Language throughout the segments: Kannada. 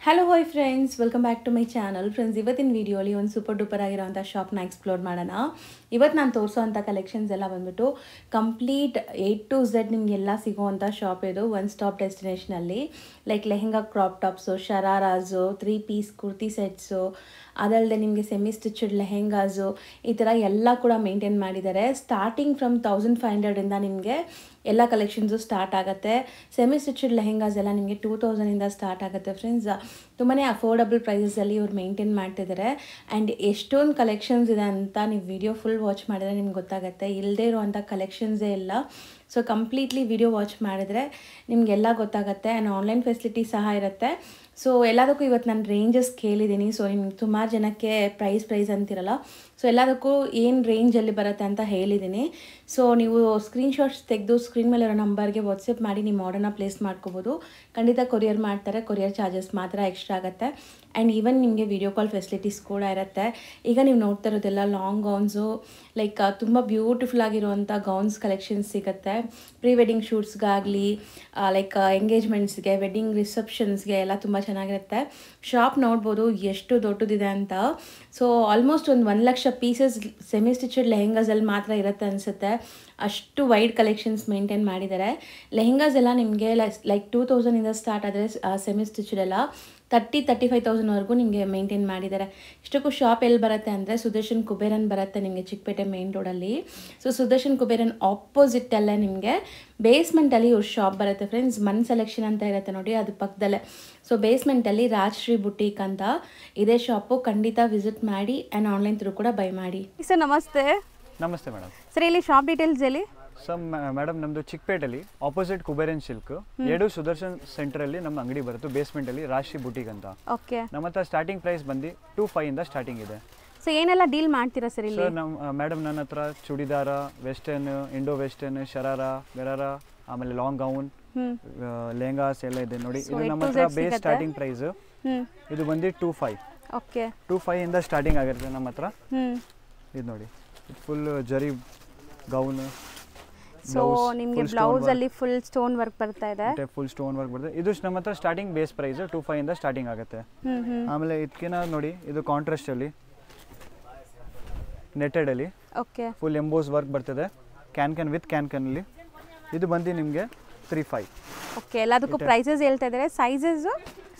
Hello hi friends, welcome back to my channel. Friends, ಇವತ್ತಿನ ವೀಡಿಯೋಲಿ ಒಂದು ಸೂಪರ್ ಡೂಪರ್ ಆಗಿರೋಂಥ ಶಾಪ್ನ ಎಕ್ಸ್ಪ್ಲೋರ್ ಮಾಡೋಣ. ಇವತ್ತು ನಾನು ತೋರಿಸೋವಂಥ ಕಲೆಕ್ಷನ್ಸ್ ಎಲ್ಲ ಬಂದ್ಬಿಟ್ಟು ಕಂಪ್ಲೀಟ್ A to Z ನಿಮಗೆಲ್ಲ ಸಿಗೋವಂಥ ಶಾಪ್ ಇದು. ಒನ್ ಸ್ಟಾಪ್ ಡೆಸ್ಟಿನೇಷನಲ್ಲಿ like lehenga, crop tops, shararas, 3 piece kurti sets, ಅದಲ್ಲದೆ ನಿಮಗೆ ಸೆಮಿ ಸ್ಟಿಚ್ಡ್ ಲೆಹೆಂಗಾಸು, ಈ ಥರ ಎಲ್ಲ ಕೂಡ ಮೇಂಟೈನ್ ಮಾಡಿದ್ದಾರೆ. ಸ್ಟಾರ್ಟಿಂಗ್ ಫ್ರಮ್ 1500ಇಂದ ನಿಮಗೆ ಎಲ್ಲ ಕಲೆಕ್ಷನ್ಸು ಸ್ಟಾರ್ಟ್ ಆಗುತ್ತೆ. ಸೆಮಿ ಸ್ಟಿಚ್ಡ್ ಲೆಹೆಂಗಾಸ್ ಎಲ್ಲ ನಿಮಗೆ 2000ಇಂದ ಸ್ಟಾರ್ಟ್ ಆಗುತ್ತೆ. ಫ್ರೆಂಡ್ಸ್, ತುಂಬಾ ಅಫೋರ್ಡಬಲ್ ಪ್ರೈಸಸಲ್ಲಿ ಇವ್ರು ಮೇಂಟೈನ್ ಮಾಡ್ತಿದ್ದಾರೆ. ಆ್ಯಂಡ್ ಎಷ್ಟೊಂದು ಕಲೆಕ್ಷನ್ಸ್ ಇದೆ ಅಂತ ನೀವು ವಿಡಿಯೋ ಫುಲ್ ವಾಚ್ ಮಾಡಿದ್ರೆ ನಿಮ್ಗೆ ಗೊತ್ತಾಗುತ್ತೆ. ಇಲ್ಲದೇ ಇರುವಂಥ ಕಲೆಕ್ಷನ್ಸೇ ಇಲ್ಲ. ಸೊ ಕಂಪ್ಲೀಟ್ಲಿ ವಿಡಿಯೋ ವಾಚ್ ಮಾಡಿದ್ರೆ ನಿಮಗೆಲ್ಲ ಗೊತ್ತಾಗುತ್ತೆ. ಆ್ಯಂಡ್ ಆನ್ಲೈನ್ ಫೆಸಿಲಿಟಿ ಸಹ ಇರುತ್ತೆ. ಸೊ ಎಲ್ಲದಕ್ಕೂ ಇವತ್ತು ನಾನು ರೇಂಜಸ್ ಕೇಳಿದ್ದೀನಿ. ಸೊ ನಿಮ್ಗೆ ಸುಮಾರು ಜನಕ್ಕೆ ಪ್ರೈಸ್ ಅಂತಿರಲ್ಲ. ಸೊ ಎಲ್ಲದಕ್ಕೂ ಏನು ರೇಂಜಲ್ಲಿ ಬರುತ್ತೆ ಅಂತ ಹೇಳಿದ್ದೀನಿ. ಸೊ ನೀವು ಸ್ಕ್ರೀನ್ಶಾಟ್ಸ್ ತೆಗೆದು ಸ್ಕ್ರೀನ್ ಮೇಲೆ ಇರೋ ನಂಬರ್ಗೆ ವಾಟ್ಸಪ್ ಮಾಡಿ ನಿಮ್ಮ ಆರ್ಡರ್ನ ಪ್ಲೇಸ್ ಮಾಡ್ಕೋಬೋದು. ಖಂಡಿತ ಕೊರಿಯರ್ ಮಾಡ್ತಾರೆ. ಕೊರಿಯರ್ ಚಾರ್ಜಸ್ ಮಾತ್ರ ಎಕ್ಸ್ಟ್ರಾ ಆಗುತ್ತೆ. ಆ್ಯಂಡ್ ಈವನ್ ನಿಮಗೆ ವಿಡಿಯೋ ಕಾಲ್ ಫೆಸಿಲಿಟೀಸ್ ಕೂಡ ಇರುತ್ತೆ. ಈಗ ನೀವು ನೋಡ್ತಾ ಇರೋದೆಲ್ಲ ಲಾಂಗ್ ಗೌನ್ಸು, ಲೈಕ್ ತುಂಬ ಬ್ಯೂಟಿಫುಲ್ ಆಗಿರುವಂಥ ಗೌನ್ಸ್ ಕಲೆಕ್ಷನ್ಸ್ ಸಿಗುತ್ತೆ. ಪ್ರೀ ವೆಡ್ಡಿಂಗ್ ಶೂಟ್ಸ್ಗಾಗಲಿ, ಲೈಕ್ ಎಂಗೇಜ್ಮೆಂಟ್ಸ್ಗೆ, ವೆಡ್ಡಿಂಗ್ ರಿಸೆಪ್ಷನ್ಸ್ಗೆ ಎಲ್ಲ ತುಂಬ ಚೆನ್ನಾಗಿರುತ್ತೆ. ಶಾಪ್ ನೋಡ್ಬೋದು ಎಷ್ಟು ದೊಡ್ಡದಿದೆ ಅಂತ. ಸೊ ಆಲ್ಮೋಸ್ಟ್ ಒಂದು 1 ಲಕ್ಷ ಪೀಸಸ್ ಸೆಮಿ ಸ್ಟಿಚಡ್ ಲೆಹೆಂಗಾಸಲ್ಲಿ ಮಾತ್ರ ಇರುತ್ತೆ ಅನಿಸುತ್ತೆ. ಅಷ್ಟು ವೈಡ್ ಕಲೆಕ್ಷನ್ಸ್ ಮೇಂಟೈನ್ ಮಾಡಿದ್ದಾರೆ. ಲೆಹೆಂಗಾಸ್ ಎಲ್ಲ ನಿಮಗೆ ಲೈಕ್ 2000ಇಂದ ಸ್ಟಾರ್ಟ್ ಆದರೆ ಸೆಮಿ ಸ್ಟಿಚಡ್ ಎಲ್ಲ 35,000ವರೆಗೂ ನಿಮಗೆ ಮೇಂಟೈನ್ ಮಾಡಿದ್ದಾರೆ. ಇಷ್ಟಕ್ಕೂ ಶಾಪ್ ಎಲ್ಲಿ ಬರುತ್ತೆ ಅಂದರೆ ಸುದರ್ಶನ್ ಕುಬೇರನ್ ಬರುತ್ತೆ ನಿಮಗೆ ಚಿಕ್ಕಪೇಟೆ ಮೇನ್ ರೋಡಲ್ಲಿ. ಸೊ ಸುದರ್ಶನ್ ಕುಬೇರನ್ ಆಪೋಸಿಟಲ್ಲೇ ನಿಮಗೆ ಬೇಸ್ಮೆಂಟಲ್ಲಿ ಇವ್ರ ಶಾಪ್ ಬರುತ್ತೆ. ಫ್ರೆಂಡ್ಸ್, ಮನ್ ಸೆಲೆಕ್ಷನ್ ಅಂತ ಇರುತ್ತೆ ನೋಡಿ, ಅದು ಪಕ್ಕದಲ್ಲೇ. ಸೊ ಬೇಸ್ಮೆಂಟಲ್ಲಿ ರಾಜಶ್ರೀ ಬುಟೀಕ್ ಅಂತ ಇದೇ ಶಾಪು. ಖಂಡಿತ ವಿಸಿಟ್ ಮಾಡಿ ಆ್ಯಂಡ್ ಆನ್ಲೈನ್ ಥ್ರೂ ಕೂಡ ಬೈ ಮಾಡಿ. ಸರ್ ನಮಸ್ತೆ. ನಮಸ್ತೆ ಮೇಡಮ್. ಸರ್ ಇಲ್ಲಿ ಶಾಪ್ ಡೀಟೇಲ್ಸ್ ಹೇಳಿ. ಸೊ ಮೇಡಮ್, ನಮ್ಮದು ಚಿಕ್ಕಪೇಟೆಯಲ್ಲಿ ಆಪೋಸಿಟ್ ಕುಬೇರನ್ ಸಿಲ್ಕ್ ಎರಡು ಸುದರ್ಶನ್ ಸೆಂಟರಲ್ಲಿ ನಮ್ಮ ಅಂಗಡಿ ಬರುತ್ತೆ. ಬೇಸ್ಮೆಂಟಲ್ಲಿ ರಾಶಿ ಬುಟೀಕ್ ಅಂತ. ಓಕೆ. ನಮ್ಮ ಹತ್ರ ಸ್ಟಾರ್ಟಿಂಗ್ ಪ್ರೈಸ್ ಬಂದು 25ಇಂದ ಸ್ಟಾರ್ಟಿಂಗ್ ಇದೆ. ಸೊ ಏನೆಲ್ಲ ಡೀಲ್ ಮಾಡ್ತೀರಾ ಸರ್ ಇಲ್ಲಿ? ಸರ್ ಮೇಡಮ್, ನನ್ನ ಹತ್ರ ಚೂಡಿದಾರ, ವೆಸ್ಟರ್ನ್, ಇಂಡೋ ವೆಸ್ಟರ್ನ್, ಶರಾರ, ಗರಾರ, ಆಮೇಲೆ ಲಾಂಗ್ ಗೌನ್, ಲೆಹಂಗಾಸ್ ಎಲ್ಲ ಇದೆ ನೋಡಿ. ಇದು ನಮ್ಮ ಹತ್ರ ಬೇಸ್ ಸ್ಟಾರ್ಟಿಂಗ್ ಪ್ರೈಸ್ ಇದು ಬಂದು 25. ಓಕೆ. 25ಇಂದ ಸ್ಟಾರ್ಟಿಂಗ್ ಆಗಿರುತ್ತೆ ನಮ್ಮ ಹತ್ರ. ಇದು ನೋಡಿ, ಫುಲ್ ಜರಿ ಗೌನ್. ಸೊ ನಿಮಗೆ ಬ್ಲೌಸ್ ಅಲ್ಲಿ ಫುಲ್ ಸ್ಟೋನ್ ವರ್ಕ್ ಬರ್ತಾ ಇದೆ. ಫುಲ್ ಸ್ಟೋನ್ ವರ್ಕ್ ಬರ್ತದೆ. ಇದು ನಮ್ಮ ಹತ್ರ ಸ್ಟಾರ್ಟಿಂಗ್ ಬೇಸ್ ಪ್ರೈಸ್ 25ಇಂದ ಸ್ಟಾರ್ಟಿಂಗ್ ಆಗುತ್ತೆ. ಆಮೇಲೆ ಇದಕ್ಕಿಂತ ನೋಡಿ, ಇದು ಕಾಂಟ್ರಾಸ್ಟ್ ಅಲ್ಲಿ ನೆಟೆಡ್ ಅಲ್ಲಿ ಫುಲ್ ಎಂಬೋಸ್ ವರ್ಕ್ ಬರ್ತದೆ. ಕ್ಯಾನ್ ವಿತ್ ಕ್ಯಾನ್ ಅಲ್ಲಿ ಇದು ಬಂದು ನಿಮಗೆ 35. ಓಕೆ. ಎಲ್ಲದಕ್ಕೂ ಪ್ರೈಸಸ್ ಹೇಳ್ತಾ ಇದ್ದಾರೆ.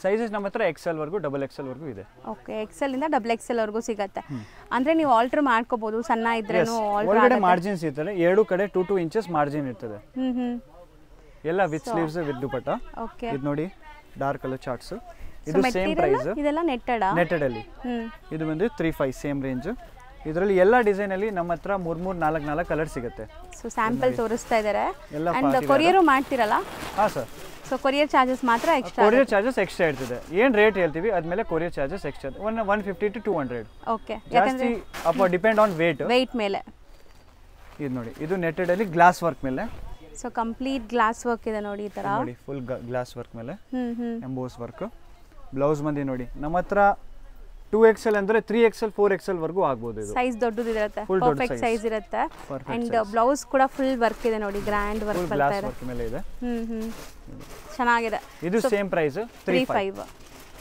ಸೈಜಸ್ ನಮ್ಮ ಹತ್ರ XL ವರೆಗೂ, XXL ವರೆಗೂ ಇದೆ. ಓಕೆ. XL ಇಂದ XXL ವರೆಗೂ ಸಿಗುತ್ತೆ. ಅಂದ್ರೆ ನೀವು ಆಲ್ಟರ್ ಮಾಡ್ಕೋಬಹುದು. ಸಣ್ಣ ಇದ್ರೇನು ಒಳಗಡೆ ಮಾರ್ಜಿನ್ಸ್ ಇರ್ತದೆ. ಎರಡು ಕಡೆ 2 ಇಂಚಸ್ ಮಾರ್ಜಿನ್ ಇರ್ತದೆ. ಎಲ್ಲ with sleeves with dupatta. Okay. ಇದು ನೋಡಿ, ಡಾರ್ಕ್ ಕಲರ್ ಚಾರ್ಟ್ಸ್. ಇದು ಸೇಮ್ ಪ್ರೈಸ್. ಇದೆಲ್ಲ ನೆಟೆಡ್ ಅಲ್ಲಿ ಇದು ಬಂದು 35 ಸೇಮ್ ರೇಂಜ್. ಇದರಲ್ಲಿ ಎಲ್ಲ ಡಿಸೈನ್ ಅಲ್ಲಿ ನಮ್ಮ ಹತ್ರ 3 4 ಕಲರ್ ಸಿಗುತ್ತೆ. ಸೊ ಸ್ಯಾಂಪಲ್ ತೋರಿಸ್ತಾ ಇದ್ದಾರೆ. ಅಂಡ್ ಕೊರಿಯರ್ ಮಾಡ್ತಿರಲ್ಲ? ಹಾ ಸರ್. ಸೊ ಕೊರಿಯರ್ ಚಾರ್ಜಸ್ ಮಾತ್ರ ಎಕ್ಸ್ಟ್ರಾ? ಕೊರಿಯರ್ ಚಾರ್ಜಸ್ ಎಕ್ಸ್ಟ್ರಾ ಇರ್ತದೆ. ಏನು ರೇಟ್ ಹೇಳ್ತೀವಿ ಅದ್ಮೇಲೆ courier charges extra 150 to 200. Okay. ಜಾಸ್ತಿ ಅಪ ಡಿಪೆಂಡ್ ಆನ್ ವೇಟ್ ಮೇಲೆ. ಇದು ನೋಡಿ, ಇದು ನೆಟೆಡ್ ಅಲ್ಲಿ ಗ್ಲಾಸ್ ವರ್ಕ್ ಮೇಲೆ. ಸೊ ಕಂಪ್ಲೀಟ್ ಗ್ಲಾಸ್ ವರ್ಕ್ ಇದೆ ನೋಡಿ. ಈ ತರ ನೋಡಿ, ಫುಲ್ ಗ್ಲಾಸ್ ವರ್ಕ್ ಮೇಲೆ ಎಂಬೋಸ್ ವರ್ಕ್. ಬ್ಲೌಸ್ ಬಂದಿ ನೋಡಿ, ನಮ್ಮ ಹತ್ರ 2XL ಅಂದ್ರೆ 3XL 4XL ವರೆಗೂ ಆಗ್ಬೋದು. ಇದು ಸೈಜ್ ದೊಡ್ಡದಿರುತ್ತೆ. ಪರ್ಫೆಕ್ಟ್ ಸೈಜ್ ಇರುತ್ತೆ. ಅಂಡ್ ಬ್ಲೌಸ್ ಕೂಡ ಫುಲ್ ವರ್ಕ್ ಇದೆ ನೋಡಿ, ಗ್ರ್ಯಾಂಡ್ ವರ್ಕ್ ಬರ್ತಾ ಇದೆ. ವರ್ಕ್ ಮೇಲೆ ಇದೆ. ಚೆನ್ನಾಗಿದೆ. ಇದು same price 35.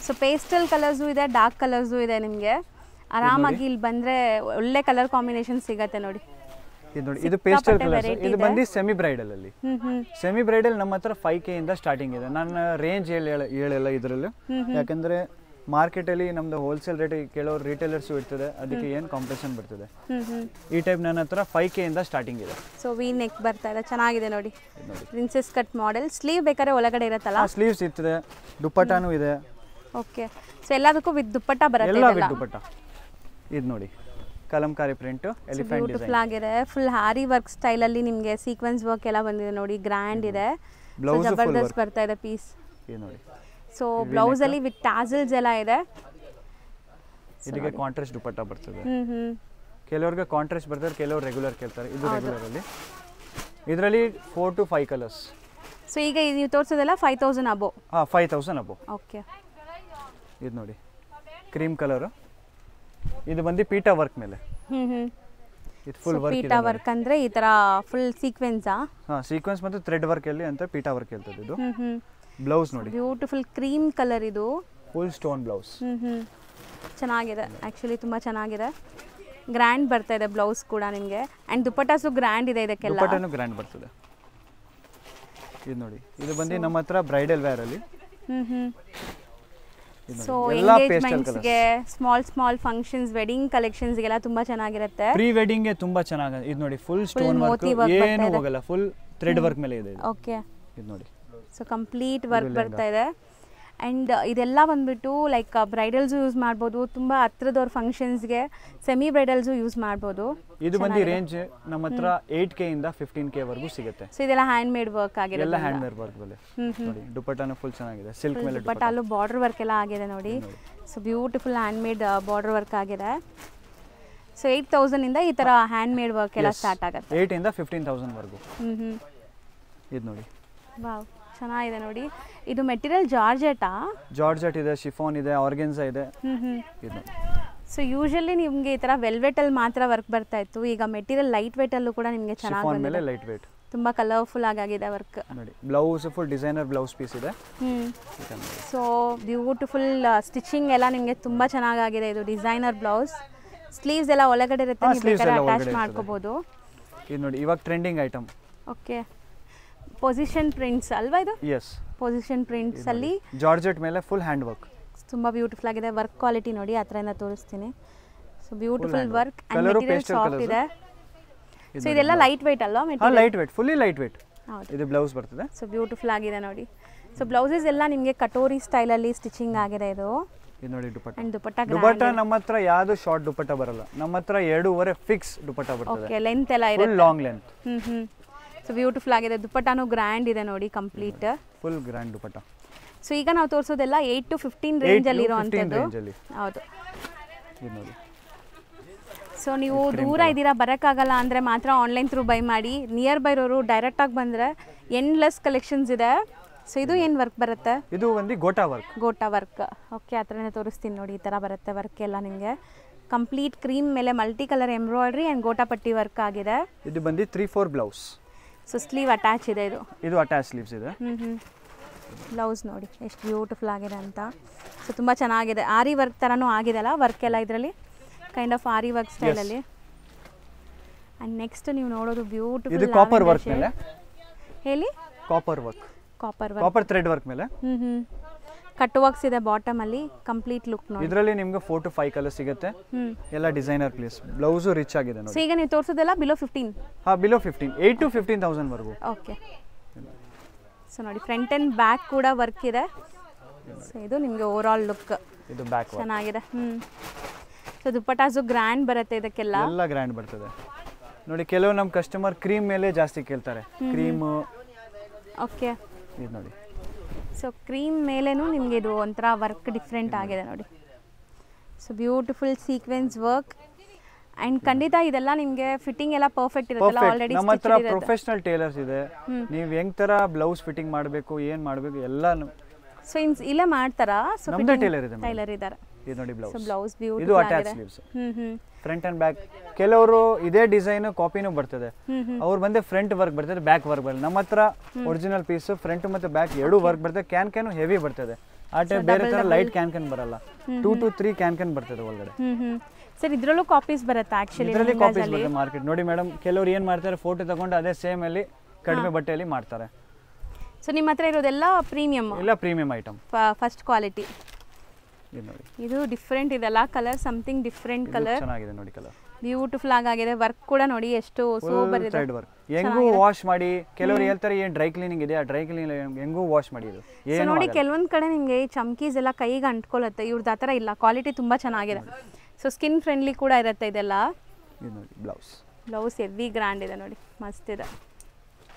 So pastel colours ಇದೆ, ಡಾರ್ಕ್ ಕಲರ್ಸ್ ಇದೆ. ನಿಮಗೆ ಆರಾಮಾಗಿ ಇಲ್ಲಿ ಬಂದ್ರೆ ಒಳ್ಳೆ ಕಲರ್ ಕಾಂಬಿನೇಷನ್ ಸಿಗುತ್ತೆ ನೋಡಿ. ಇದು ನೋಡಿ, ಇದು ಪೇಸ್ಟಲ್ ಕಲರ್ಸ್. ಇದು ಬಂದು ಸೆಮಿ ಬ್ರೈಡಲ್ ಅಲ್ಲಿ. ಸೆಮಿ ಬ್ರೈಡಲ್ ನಮ್ಮ ಹತ್ರ 5K ಇಂದ ಸ್ಟಾರ್ಟಿಂಗ್ ಇದೆ. ನಾನು ರೇಂಜ್ ಹೇಳಲ್ಲ ಇದರಲ್ಲಿ, ಯಾಕಂದ್ರೆ ಮಾರ್ಕೆಟ್ ಅಲ್ಲಿ ನಮ್ದು ಹೋಲ್ಸೇಲ್ ರೇಟ್ ಕೇಳೋರು ರಿಟೇಲರ್ಸ್ ಇರ್ತದೆ, ಅದಕ್ಕೆ ಏನು ಕಾಂಪಿಟೇಷನ್ ಬರ್ತದೆ. ಈ ಟೈಪ್ ನನ್ನ ಹತ್ರ 5K ಇಂದ ಸ್ಟಾರ್ಟಿಂಗ್ ಇದೆ. ಸೊ ವಿ ನೆಕ್ ಬರ್ತಾ ಇದೆ, ಚೆನ್ನಾಗಿದೆ ನೋಡಿ. Princess cut model. ಸ್ಲೀವ್ ಬೇಕಾದ್ರೆ ಒಳಗಡೆ ಇರುತ್ತಲ್ಲ? ಸ್ಲೀವ್ಸ್ ಇರ್ತದೆ, ದುಪ್ಪಟ್ಟಾನು ಇದೆ. ಓಕೆ. ಸೊ ಎಲ್ಲದಕ್ಕೂ ವಿತ್ ದುಪ್ಪಟ್ಟ ಬರುತ್ತೆ. ಎಲ್ಲ ವಿತ್ ದುಪ್ಪಟ್ಟ. ಇದು ನೋಡಿ, ಕಲಂಕಾರಿ ಪ್ರಿಂಟ್, ಎಲಿಫೆಂಟ್ ಡಿಸೈನ್ ಆಗಿದೆ. ಫುಲ್ ಹಾರಿ ವರ್ಕ್ ಸ್ಟೈಲ್ ಅಲ್ಲಿ ನಿಮಗೆ ಸೀಕ್ವೆನ್ಸ್ ವರ್ಕ್ ಎಲ್ಲ ಬಂದಿದೆ ನೋಡಿ, ಗ್ರ್ಯಾಂಡ್ ಇದೆ. ಬ್ಲೌಸ್ ಜಬರ್ದಸ್ತ್ ಬರ್ತಾ ಇದೆ ಪೀಸ್. ಇದು ನೋಡಿ. ಸೊ ಬ್ಲೌಸ್ ಅಲ್ಲಿ ವಿತ್ ಟಾಸಲ್ಸ್ ಎಲ್ಲ ಇದೆ. ಇದಕ್ಕೆ ಕಾಂಟ್ರಾಸ್ಟ್ ದುಪಟ್ಟ ಬರ್ತದೆ. ಕೆಲವರಿಗೆ ಕಾಂಟ್ರಾಸ್ಟ್ ಬರ್ತದೆ, ಕೆಲವರು ರೆಗ್ಯುಲರ್ ಕೇಳ್ತಾರೆ. ಇದು ರೆಗ್ಯುಲರ್ ಅಲ್ಲಿ. ಇದರಲ್ಲಿ 4 to 5 ಕಲರ್ಸ್. ಸೊ ಈಗ ನೀವು ತೋರಿಸೋದೆಲ್ಲ 5000 ಅಬೋ? 5000 ಅಬೋ. ಓಕೆ. ಇದು ನೋಡಿ, ಕ್ರೀಮ್ ಕಲರ್. ಇದು ಬಂದು ಪೀಟಾ ವರ್ಕ್ ಮೇಲೆ. ಇದು ಫುಲ್ ವರ್ಕ್. ಪೀಟಾ ವರ್ಕ್ ಅಂದ್ರೆ ಈ ತರ ಫುಲ್ ಸೀಕ್ವೆನ್ಸ್? ಸೀಕ್ವೆನ್ಸ್ ಮತ್ತು ಥ್ರೆಡ್ ವರ್ಕ್ ಅಲ್ಲಿ ಅಂತ ಪೀಟಾ ವರ್ಕ್ ಹೇಳ್ತದೆ. ಇದು ಬ್ಲೌಸ್ ನೋಡಿ, ಬ್ಯೂಟಿಫುಲ್ ಕ್ರೀಮ್ ಕಲರ್. ಇದು ಫುಲ್ ಸ್ಟೋನ್ ಬ್ಲೌಸ್. ಚೆನ್ನಾಗಿದೆ ಆ್ಯಕ್ಚುಲಿ ತುಂಬ ಚೆನ್ನಾಗಿದೆ. ಗ್ರ್ಯಾಂಡ್ ಬರ್ತಾ ಇದೆ ಬ್ಲೌಸ್ ಕೂಡ ನಿಮಗೆ. ಆ್ಯಂಡ್ ದುಪ್ಪಟ್ಟಾಸು ಗ್ರ್ಯಾಂಡ್ ಇದೆ ಇದಕ್ಕೆಲ್ಲ. ದುಪ್ಪಟ್ಟನು ಗ್ರ್ಯಾಂಡ್ ಬರ್ತದೆ. ಇದು ನೋಡಿ, ಇದು ಬಂದು ನಮ್ಮ ಹತ್ರ ಬ್ರೈಡಲ್ ವೇರ್ ಅಲ್ಲಿ. ಸೊ ಎಂಗೇಜ್ಮೆಂಟ್ಸ್ಗೆ, ಸ್ಮಾಲ್ ಫಂಕ್ಷನ್ಸ್, ವೆಡ್ಡಿಂಗ್ ಕಲೆಕ್ಷನ್ಸ್ಗೆಲ್ಲ ತುಂಬ ಚೆನ್ನಾಗಿರುತ್ತೆ. ಪ್ರೀ ವೆಡ್ಡಿಂಗ್ಗೆ ತುಂಬ ಚೆನ್ನಾಗಿದೆ. ಇದು ನೋಡಿ, ಫುಲ್ ಸ್ಟೋನ್ ವರ್ಕ್, ಏನು ಹೋಗಲ್ಲ, ಫುಲ್ ಥ್ರೆಡ್ ವರ್ಕ್ ಮೇಲೆ ಇದೆ. ಓಕೆ, ಇದು ನೋಡಿ. ಸೊ ಕಂಪ್ಲೀಟ್ ವರ್ಕ್ ಬರ್ತಾ ಇದೆ. ಆ್ಯಂಡ್ ಇದೆಲ್ಲ ಬಂದ್ಬಿಟ್ಟು ಲೈಕ್ ಬ್ರೈಡಲ್ಸು ಯೂಸ್ ಮಾಡ್ಬೋದು, ತುಂಬ ಹತ್ರದವ್ರ ಫಂಕ್ಷನ್ಸ್ಗೆ, ಸೆಮಿ ಬ್ರೈಡಲ್ಸು ಯೂಸ್ ಮಾಡ್ಬೋದು. ಇದು ಬಂದು ರೇಂಜ್ ನಮ್ಮ ಹತ್ರ 8K ಇಂದ 15K ವರೆಗೂ ಸಿಗುತ್ತೆ. ಸೊ ಇದೆಲ್ಲ ಹ್ಯಾಂಡ್ ಮೇಡ್ ವರ್ಕ್ ಆಗಿದೆ. ಎಲ್ಲ ಹ್ಯಾಂಡ್ ಮೇಡ್ ವರ್ಕ್ ಮೇಲೆ ನೋಡಿ. ದುಪ್ಪಟ್ಟಾನು ಫುಲ್ ಚೆನ್ನಾಗಿದೆ, ಸಿಲ್ಕ್ ಮೇಲೆ ದುಪ್ಪಟ್ಟಾಲು ಬಾರ್ಡರ್ ವರ್ಕ್ ಎಲ್ಲ ಆಗಿದೆ ನೋಡಿ. So beautiful hand made border work ಆಗಿದೆ. ಸೊ 8,000 ಇಂದ ಈ ಥರ ಹ್ಯಾಂಡ್ ಮೇಡ್ ವರ್ಕ್ ಎಲ್ಲ ಸ್ಟಾರ್ಟ್ ಆಗುತ್ತೆ. 8 ಇಂದ 15,000 ವರೆಗೂ. ಇದು ನೋಡಿ, ವಾವ್, ಚೆನ್ನಾಗಿದೆ ನೋಡಿ. ಇದು ಮೆಟೀರಿಯಲ್ ಜಾರ್ಜೆಟ್ ಇದೆ, ಶಿಫಾನ್ ಇದೆ, ಆರ್ಗೆನ್ಸಾ ಇದೆ. ಇದು ಸೊ ಯೂಶಲಿ ನಿಮಗೆ ಈ ಥರ ವೆಲ್ವೆಟಲ್ಲಿ ಮಾತ್ರ ವರ್ಕ್ ಬರ್ತಾ ಇತ್ತು. ಈಗ ಮೆಟೀರಿಯಲ್ ಲೈಟ್ ವೇಟಲ್ಲೂ ಕೂಡ ನಿಮಗೆ ಚೆನ್ನಾಗಿ ಶಿಫಾನ್ ಮೇಲೆ ಲೈಟ್ ವೇಟ್, ತುಂಬ ಕಲರ್ಫುಲ್ ಆಗಿದೆ ವರ್ಕ್ ನೋಡಿ. Blouse full designer blouse piece ಇದೆ. ಸೊ ಬ್ಯೂಟಿಫುಲ್ ಸ್ಟಿಚಿಂಗ್ ಎಲ್ಲ ನಿಮಗೆ ತುಂಬ ಚೆನ್ನಾಗಿದೆ. ಇದು ಡಿಸೈನರ್ ಬ್ಲೌಸ್, ಸ್ಲೀವ್ಸ್ ಎಲ್ಲ ಒಳಗಡೆ ಇರುತ್ತೆ, ನೀವು ಬೇಕಾದ್ರೆ ಅಟ್ಯಾಚ್ ಮಾಡ್ಕೋಬಹುದು. ಇದು ನೋಡಿ, ಇವಾಗ trending item. Okay, position prints ಅಲ್ವಾ ಇದು? ಎಸ್, ಪೊಸಿಷನ್ ಪ್ರಿಂಟ್ಸ್ ಅಲ್ಲಿ ಜಾರ್ಜೆಟ್ ಮೇಲೆ ಫುಲ್ ಹ್ಯಾಂಡ್ ವರ್ಕ್, ತುಂಬ ಬ್ಯೂಟಿಫುಲ್ ಆಗಿದೆ. ವರ್ಕ್ ಕ್ವಾಲಿಟಿ ನೋಡಿ, ಆ ಥರದಿಂದ ತೋರಿಸ್ತೀನಿ. So beautiful work and material soft ಇದೆ. ಸೊ ಇದೆಲ್ಲ ಲೈಟ್ ವೇಟ್ ಅಲ್ವಾ material? Light weight, fully light weight. ಹೌದು, ಇದು ಬ್ಲೌಸ್ ಬರ್ತದೆ. ಸೊ ಬ್ಯೂಟಿಫುಲ್ ಆಗಿದೆ ನೋಡಿ. ಸೊ ಬ್ಲೌಸಸ್ ಎಲ್ಲ ನಿಮಗೆ ಕಟೋರಿ ಸ್ಟೈಲಲ್ಲಿ ಸ್ಟಿಚಿಂಗ್ ಆಗಿದೆ ಇದು. ಇದು ನೋಡಿ ದುಪ್ಪಟ್ಟ. ಆ್ಯಂಡ್ ದುಪ್ಪಟ್ಟ ನಮ್ಮ ಹತ್ರ ಯಾವುದು ಶಾರ್ಟ್ ದುಪ್ಪಟ್ಟ ಬರಲ್ಲ. ನಮ್ಮ ಹತ್ರ 2.5 ಫಿಕ್ಸ್ ದುಪ್ಪಟ್ಟ ಬರ್ತದೆ. ಓಕೆ, ಲೆಂತ್ ಎಲ್ಲ ಇರುತ್ತೆ, full long length. So beautiful ಆಗಿದೆ. ದುಪ್ಪಟ್ಟಾನು ಗ್ರ್ಯಾಂಡ್ ಇದೆ ನೋಡಿ, ಕಂಪ್ಲೀಟ್ ಫುಲ್ ಗ್ರ್ಯಾಂಡ್ ದುಪ್ಪಟ್ಟ. ಸೊ ಈಗ ನಾವು ತೋರಿಸೋದೆಲ್ಲ 8 to 15 ರೇಂಜಲ್ಲಿ ಇರೋವಂಥದ್ದು. ಹೌದು, ಇದು ನೋಡಿ. ಸೊ ನೀವು ದೂರ ಇದ್ದೀರಾ, ಬರೋಕ್ಕಾಗಲ್ಲ ಅಂದರೆ ಮಾತ್ರ ಆನ್ಲೈನ್ ಥ್ರೂ ಬೈ ಮಾಡಿ. ನಿಯರ್ ಬೈ ಇರೋರು ಡೈರೆಕ್ಟಾಗಿ ಬಂದರೆ ಎಂಡ್ಲೆಸ್ ಕಲೆಕ್ಷನ್ಸ್ ಇದೆ. ಸೊ ಇದು ಏನು ವರ್ಕ್ ಬರುತ್ತೆ? ಇದು ಒಂದು ಗೋಟಾ ವರ್ಕ್. ಓಕೆ, ಆ ಥರನೇ ತೋರಿಸ್ತೀನಿ ನೋಡಿ. ಈ ಥರ ಬರುತ್ತೆ ವರ್ಕ್ ಎಲ್ಲ ನಿಮಗೆ. ಕಂಪ್ಲೀಟ್ ಕ್ರೀಮ್ ಮೇಲೆ multi colour embroidery and gota ಪಟ್ಟಿ ವರ್ಕ್ ಆಗಿದೆ. ಇದು ಬಂದು 3/4 ಬ್ಲೌಸ್. ಸೊ ಸ್ಲೀವ್ ಅಟ್ಯಾಚ್ ಇದೆ. ಇದು ಅಟ್ಯಾಚ್ ಸ್ಲೀವ್ಸ್ ಇದೆ. ಬ್ಲೌಸ್ ನೋಡಿ ಎಷ್ಟು ಬ್ಯೂಟಿಫುಲ್ ಆಗಿದೆ ಅಂತ. ಸೊ ತುಂಬ ಚೆನ್ನಾಗಿದೆ. ಆರಿ ವರ್ಕ್ ಥರನೂ ಆಗಿದೆ ಅಲ್ಲ ವರ್ಕ್ ಎಲ್ಲ ಇದರಲ್ಲಿ, ಕೈಂಡ್ ಆಫ್ ಆರಿ ವರ್ಕ್ ಸ್ಟೈಲಲ್ಲಿ. ಆ್ಯಂಡ್ ನೆಕ್ಸ್ಟ್ ನೀವು ನೋಡೋದು ಬ್ಯೂಟಿಫುಲ್ ಇದು ಕಾಪರ್ ವರ್ಕ್ ಮೇಲೆ. ಹೇಳಿ, ಕಾಪರ್ ಥ್ರೆಡ್ ವರ್ಕ್ ಮೇಲೆ. ಕಟ್ ವರ್ಕ್ಸ್ ಇದೆ ಬಾಟಮ್ ಅಲ್ಲಿ. ಕಂಪ್ಲೀಟ್ ಲುಕ್ ನೋಡಿ. ಇದರಲ್ಲಿ ನಿಮಗೆ 4 to 5 ಕಲರ್ ಸಿಗುತ್ತೆ. ಎಲ್ಲ ಡಿಸೈನರ್ ಪ್ಲೇಸ್. ಬ್ಲೌಸ್ ರಿಚ್ ಆಗಿದೆ ನೋಡಿ. ಸೊ ಈಗ ನೀವು ತೋರಿಸೋದೆಲ್ಲ ಬಿಲೋ 15. ಬಿಲೋ 15, 8 to 15,000 ವರೆಗೂ. ಓಕೆ, ಸೊ ನೋಡಿ ಫ್ರಂಟ್ ಅಂಡ್ ಬ್ಯಾಕ್ ಕೂಡ ವರ್ಕ್ ಇದೆ. ಸೊ ಇದು ನಿಮಗೆ ಓವರ್ ಆಲ್ ಲುಕ್. ಇದು ಬ್ಯಾಕ್ ಚೆನ್ನಾಗಿದೆ. ಸೊ ದುಪ್ಪಟ್ಟಾಸು ಗ್ರ್ಯಾಂಡ್ ಬರುತ್ತೆ ಇದಕ್ಕೆಲ್ಲ. ಎಲ್ಲ ಗ್ರ್ಯಾಂಡ್ ಬರ್ತದೆ ನೋಡಿ. ಕೆಲವು ನಮ್ಮ ಕಸ್ಟಮರ್ ಕ್ರೀಮ್ ಮೇಲೆ ಜಾಸ್ತಿ ಕೇಳ್ತಾರೆ. ಕ್ರೀಮ್. ಓಕೆ, ಇದು ನೋಡಿ. ಸೊ ಕ್ರೀಮ್ ಮೇಲೇನು ನಿಮಗೆ ಇದು ಒಂಥರ ವರ್ಕ್ ಡಿಫ್ರೆಂಟ್ ಆಗಿದೆ ನೋಡಿ. So beautiful sequence work. And ಖಂಡಿತ ಇದೆಲ್ಲ ನಿಮಗೆ ಫಿಟ್ಟಿಂಗ್ ಎಲ್ಲ ಪರ್ಫೆಕ್ಟ್ ಇರುತ್ತಲ್ಲ ಆಲ್ರೆಡಿ. ನಮ್ಮ ಹತ್ರ ಪ್ರೊಫೆಷನಲ್ ಟೇಲರ್ಸ್ ಇದೆ. ನೀವು ಹೆಂಗ್ ತರ ಬ್ಲೌಸ್ ಫಿಟ್ಟಿಂಗ್ ಮಾಡಬೇಕು, ಏನು ಮಾಡಬೇಕು ಎಲ್ಲ. ಸೊ ಇಲ್ಲೇ ಮಾಡ್ತಾರಾ? ಸೊ ನಮ್ಮದೇ ಟೇಲರ್ ಇದ್ದಾರೆ. ಇದು ನೋಡಿ ಬ್ಲೌಸ್. Blouse beautiful. ಇದು attach sleeves. Front and back. ಕೆಲವರು ಇದೇ ಡಿಸೈನ್ ಕಾಪಿನೂ ಬರ್ತದೆ. ಅವ್ರು ಬಂದೆ ಫ್ರಂಟ್ ವರ್ಕ್ ಬರ್ತದೆ, ಬ್ಯಾಕ್ ವರ್ಕ್ ಬರ್ತದೆ. ನಮ್ಮ ಹತ್ರ ಒರಿಜಿನಲ್ ಪೀಸ್ ಫ್ರಂಟ್ ಮತ್ತೆ ಬ್ಯಾಕ್ ಎರಡು ವರ್ಕ್ ಬರ್ತದೆ. ಕ್ಯಾನ್ ಹೆವಿ ಬರ್ತದೆ. ಆ ಟೈಪ್ ಬೇರೆ ತರ ಲೈಟ್ ಕ್ಯಾನ್ ಬರಲ್ಲ. 2 to 3 ಕ್ಯಾನ್ ಬರ್ತದೆ ಒಳಗಡೆ. ಸರ್ ಇದರಲ್ಲೂ ಕಾಪೀಸ್ ಬರುತ್ತೆ ಆಕ್ಚುಲಿ. ಇದರಲ್ಲಿ ಕಾಪೀಸ್ ಬರುತ್ತೆ ಮಾರ್ಕೆಟ್ ನೋಡಿ ಮೇಡಮ್. ಕೆಲವರು ಏನು ಮಾಡ್ತಾರೆ, ಫೋಟೋ ತಗೊಂಡು ಅದೇ ಸೇಮ್ ಅಲ್ಲಿ ಕಡಿಮೆ ಬಟ್ಟೆಯಲ್ಲಿ ಮಾಡ್ತಾರೆ. ಸೊ ನಿಮ್ಮ ಹತ್ರ ಇರೋದೆಲ್ಲ ಪ್ರೀಮಿಯಂ? ಇಲ್ಲ, ಪ್ರೀಮಿಯಂ ಐಟಮ್, ಫಸ್ಟ್ ಕ್ವಾಲಿಟಿ. ಇದು ನೋಡಿ, ಇದು ಡಿಫ್ರೆಂಟ್ ಇದೆಲ್ಲ ಕಲರ್, ಸಮಥಿಂಗ್ ಡಿಫರೆಂಟ್ ಕಲರ್. ಚೆನ್ನಾಗಿದೆ ನೋಡಿ ಕಲರ್. ಬ್ಯೂಟಿಫುಲ್ ಆಗಿದೆ. ವರ್ಕ್ ಕೂಡ ನೋಡಿ ಎಷ್ಟು ಸೂಪರ್ ಇದೆ. Thread work. ಹೆಂಗೂ ವಾಶ್ ಮಾಡಿ. ಕೆಲವರು ಹೇಳ್ತಾರೆ ಏನು ಡ್ರೈ ಕ್ಲೀನಿಂಗ್ ಇದೆ, ಆ ಡ್ರೈ ಕ್ಲೀನಿಂಗ್ ಹೆಂಗೂ ವಾಶ್ ಮಾಡಿ. ಇದು ಏನು ನೋಡಿ, ಕೆಲವೊಂದು ಕಡೆ ನಿಮಗೆ ಚಮ್ಕೀಸ್ ಎಲ್ಲ ಕೈಗೆ ಅಂಟ್ಕೊಳ್ಳುತ್ತೆ. ಇವ್ರದ್ದು ಆ ಥರ ಇಲ್ಲ, ಕ್ವಾಲಿಟಿ ತುಂಬ ಚೆನ್ನಾಗಿದೆ. ಸೊ ಸ್ಕಿನ್ ಫ್ರೆಂಡ್ಲಿ ಕೂಡ ಇರುತ್ತೆ ಇದೆಲ್ಲ. ಇದು ನೋಡಿ ಬ್ಲೌಸ್ ಹೆವಿ ಗ್ರ್ಯಾಂಡ್ ಇದೆ ನೋಡಿ, ಮಸ್ತ್ ಇದೆ.